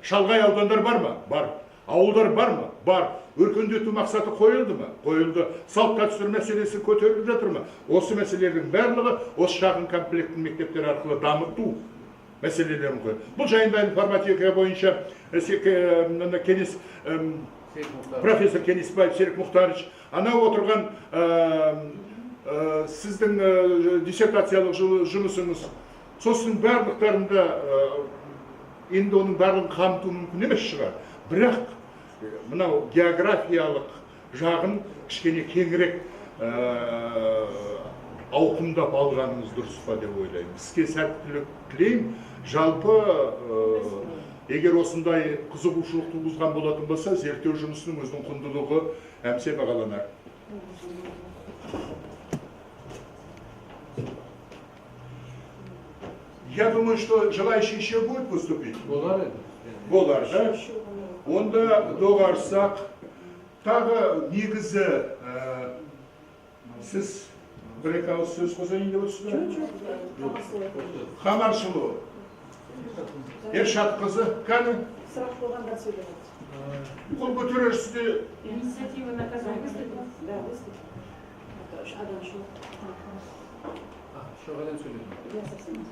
шалғай аудандар бар ма? Бар. Ауылдар бар ма? Бар. Өркендету мақсаты қойылды ма? Қойылды. Салт дәстүр мәселесі көтеріліп жатыр ма? Осы мәселелердің барлығы осы шағын комплектті мектептер арқылы дамыту мәселелерін қойды. Бұл жайында информатика бойынша профессор Кенесбаев Серік Мұхтарыч, анау отырған сіздің диссертациялық жұмысыңыз, сосын барлықтарында енді оның барлығын қамту мүмкін емес шығар. Бірақ мынау географиялық жағын кішкене кеңірек ауқымдап алғаныңыз дұрыс па деп ойлаймын. Сізге сәттілік тілеймін. Жалпы егер осындай қызығушылық туғызған болатын болса, зерттеу жұмысының өзінің құндылығы әмсе бағаланар. Я думаю, что желающие еще будут выступить. Болар, да? Онда доғарсақ, тағы негізі сіз бір-екі ауыз сөз қосайын деп отырсыздар? Хамаршылу. Ершат қызы, кәні? Сұрақ қойғанда сөйлемеді. Қол көтерерсізде... Инициатива наказания выступил? Да, выступил. Адам шел. Что Адам сөйледі? Я совсем.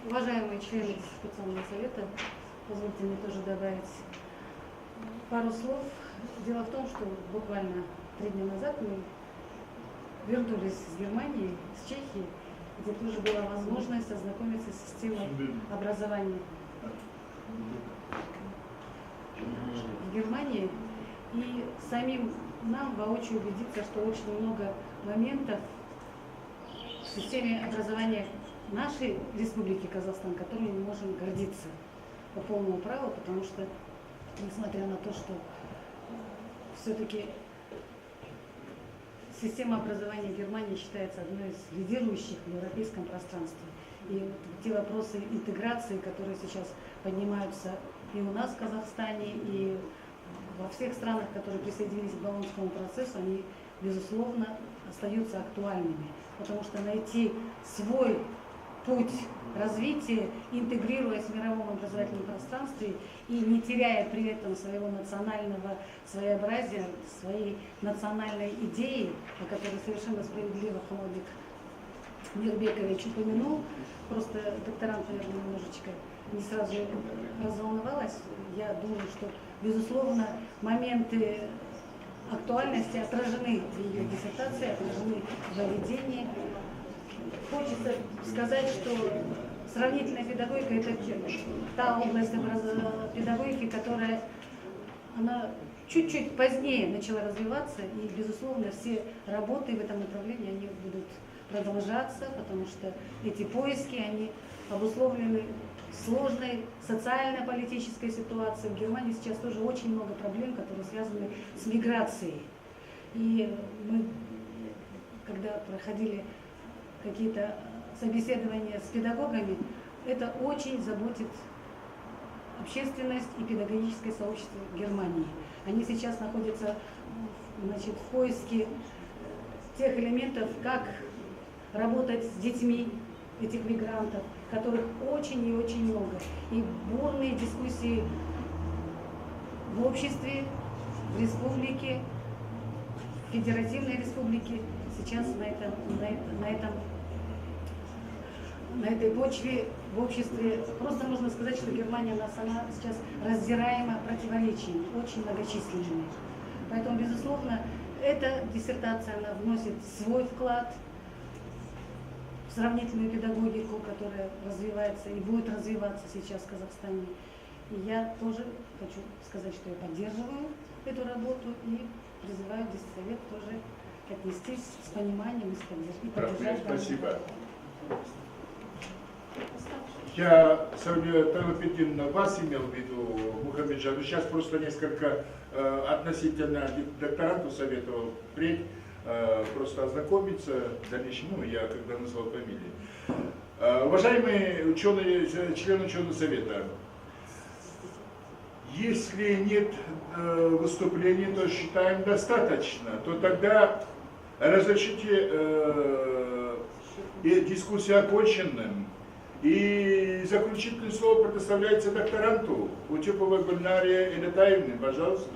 Уважаемые члены специального совета, позвольте мне тоже добавить пару слов. Дело в том, что буквально 3 дня назад мы вернулись из Германии, с Чехии, где тоже была возможность ознакомиться с системой образования в Германии и самим нам воочию убедиться, что очень много моментов в системе образования нашей Республики Казахстан, которой мы можем гордиться по полному праву, потому что, несмотря на то, что все-таки система образования Германии считается одной из лидирующих в европейском пространстве. И те вопросы интеграции, которые сейчас поднимаются и у нас в Казахстане, и во всех странах, которые присоединились к Болонскому процессу, они, безусловно, остаются актуальными. Потому что найти свой путь развития, интегрируясь в мировом образовательном пространстве и не теряя при этом своего национального своеобразия, своей национальной идеи, о которой совершенно справедливо Хамалбек Мирбекович упомянул, просто докторант, наверное, немножечко не сразу разволновалась. Я думаю, что, безусловно, моменты актуальности отражены в ее диссертации, отражены в введении. Хочется сказать, что сравнительная педагогика – это та область педагогики, которая она чуть-чуть позднее начала развиваться, и, безусловно, все работы в этом направлении они будут продолжаться, потому что эти поиски, они обусловлены сложной социально-политической ситуацией. В Германии сейчас тоже очень много проблем, которые связаны с миграцией. И мы, когда проходили какие-то собеседования с педагогами, это очень заботит общественность и педагогическое сообщество Германии. Они сейчас находятся, значит, в поиске тех элементов, как работать с детьми этих мигрантов, которых очень и очень много. И бурные дискуссии в обществе, в республике, в федеративной республике сейчас на этой почве в обществе просто можно сказать, что Германия она сама сейчас раздираема противоречиями, очень многочисленными. Поэтому, безусловно, эта диссертация она вносит свой вклад в сравнительную педагогику, которая развивается и будет развиваться сейчас в Казахстане. И я тоже хочу сказать, что я поддерживаю эту работу и призываю Диссовет тоже отнестись с пониманием и поддержать. Спасибо. Я, Саудия Талапетдиновна, вас имел в виду, Мухаммеджан, но сейчас просто несколько относительно докторанту советовал впредь просто ознакомиться в дальнейшем, ну, я когда назвал фамилии. Уважаемые ученые, члены ученого совета, если нет выступлений, то считаем достаточно, то тогда разрешите дискуссию оконченным. И заключительное слово предоставляется докторанту Утюповой Гульнаре Элетаевне. Пожалуйста.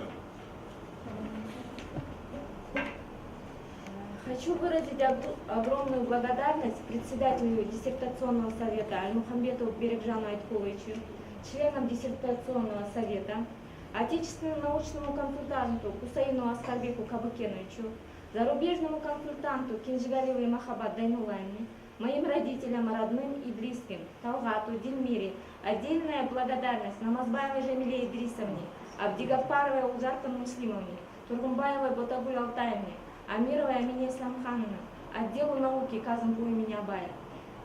Хочу выразить огромную благодарность председателю диссертационного совета Альмухамбетову Берекжану Айтхуловичу, членам диссертационного совета, отечественному научному консультанту Кусаину Аскарбеку Кабыкеновичу, зарубежному консультанту Кинжигалевой Махаббат Дайнуллаевне, моим родителям, родным и близким, Талгату, Дильмире, отдельная благодарность Намазбаевой Жамиле Идрисовне, Абдигапаровой Узаркан Муслимовне, Тургумбаевой Ботагуль Алтаевне, Амировой Амине Исламхановне, отделу науки Казанбу имени Абая,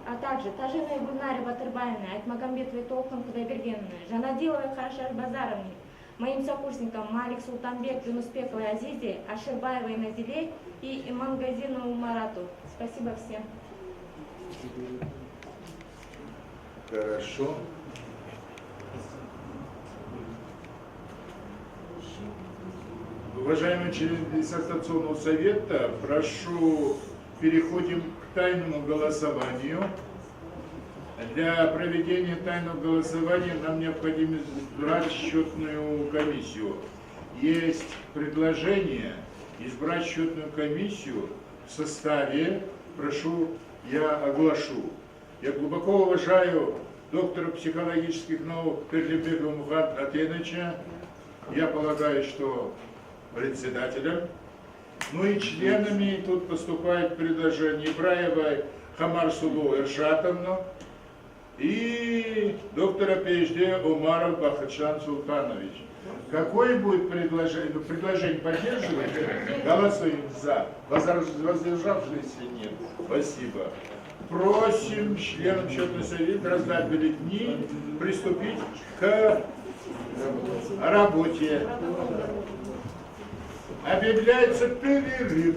а также Тажиной Гульнаре Батырбаевне, Айтмагамбетовой Толкан Кудайбергеновне, Жанадиловой Харшар Базаровне, моим сокурсникам Малик Султанбек, Юнуспековой Азизе, Аширбаевой Назиле и Имангазину Марату. Спасибо всем. Хорошо. Уважаемые члены диссертационного совета, прошу, переходим к тайному голосованию. Для проведения тайного голосования нам необходимо избрать счетную комиссию. Есть предложение избрать счетную комиссию в составе, прошу, я оглашу. Я глубоко уважаю доктора психологических наук Перлибекова Мухаммада Атеновича. Я полагаю, что председателем. Ну и членами тут поступает предложение Ибраевой Хамарсулу Эршатовну и доктора PhD Умаров Бахачан Султанович. Какое будет предложение? Ну, предложение поддерживаете? Голосуем за. Воздержавшиеся нет. Спасибо. Просим членам счетного совета раздать бюллетени, приступить к работе. Объявляется перерыв.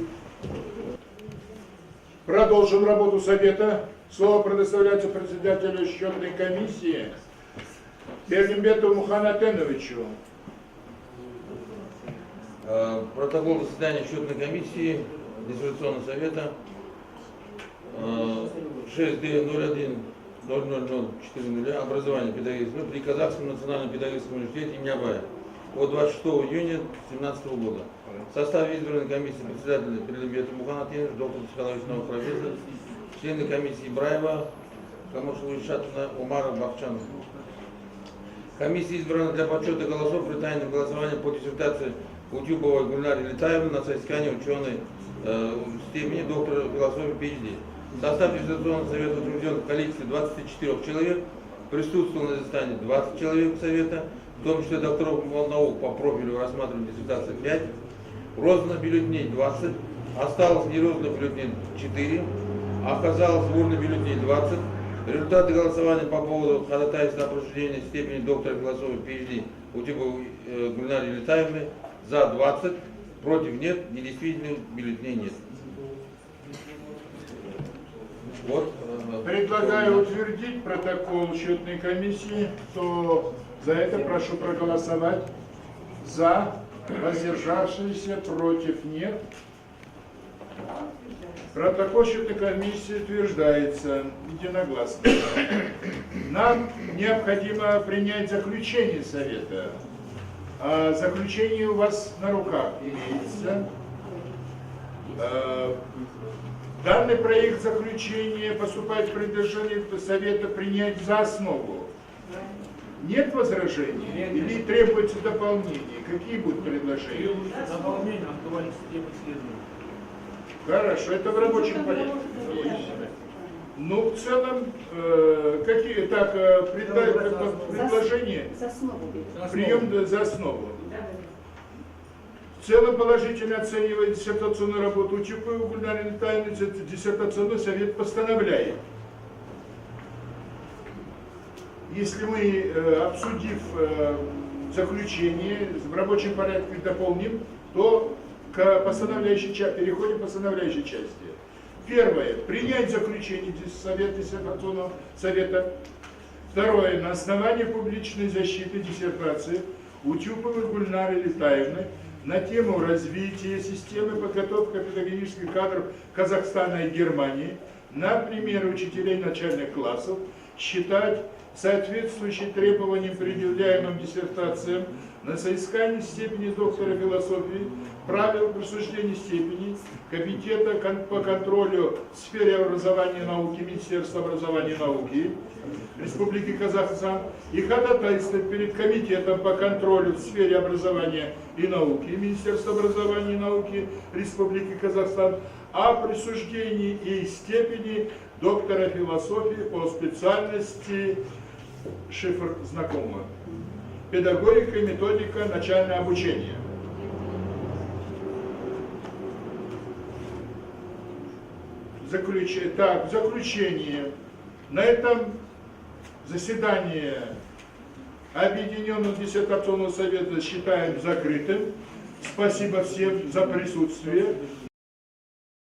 Продолжим работу совета. Слово предоставляется председателю счетной комиссии Бергимбетову Муханатеновичу. Протокол заседания счетной комиссии Диссертационного совета 6D01-000-400 образование педагогического при Казахском национальном педагогическом университете имени Абая от 26 июня 2017 года. В составе избранной комиссии председателя Бергимбетов Муханатенович, доктор психологии наук, профессор, члены комиссии Ибраева, Камушева Шатна, Умаров, Бахчан. Комиссия избрана для подсчета голосов при тайном голосовании по диссертации Утюбова Гульнари Летаевны на соискание ученой степени доктора философии PhD. В составе диссертационного совета утвержден в количестве 24 человек, присутствовал на заседании 20 человек совета, в том числе докторов наук по профилю рассматриваемой диссертации 5, роздано бюллетеней 20, осталось нерозданных бюллетеней 4, оказалось урны бюллетеней 20. Результаты голосования по поводу ходатайства о присуждении степени доктора философии PhD Утюбовой Гульнари Летаевны за 20, против нет, недействительных бюллетеней нет. Вот. Предлагаю утвердить протокол счетной комиссии, то за это прошу проголосовать. За, воздержавшиеся, против нет. Протокол счетной комиссии утверждается единогласно. Нам необходимо принять заключение совета. А заключение у вас на руках имеется. Данный проект заключения поступает в предложение совета принять за основу. Нет возражений или требуется дополнение? Какие будут предложения? Дополнение актуальной системы исследований. Хорошо, это в рабочем порядке. Ну, в целом, какие так предложения? За основу. Прием за основу. В целом положительно оценивая диссертационную работу Утюбовой Гульнари Летаевны, диссертационный совет постановляет. Если мы, обсудив заключение, в рабочем порядке дополним, то к постановляющей части, переходим к постановляющей части. Первое. Принять заключение диссертационного совета. Второе. На основании публичной защиты диссертации Утюбовой Гульнары Летаевны на тему развития системы подготовки педагогических кадров Казахстана и Германии на примере учителей начальных классов считать соответствующие требованиям, предъявляемым диссертациям, на соискание степени доктора философии, правил присуждения степени, Комитета по контролю в сфере образования и науки, Министерства образования и науки Республики Казахстан и ходатайство перед Комитетом по контролю в сфере образования и науки Министерства образования и науки Республики Казахстан о присуждении ей степени доктора философии по специальности шифр знакомого. Педагогика и методика начального обучения. Заключение. На этом заседание Объединенного диссертационного совета считаем закрытым. Спасибо всем за присутствие.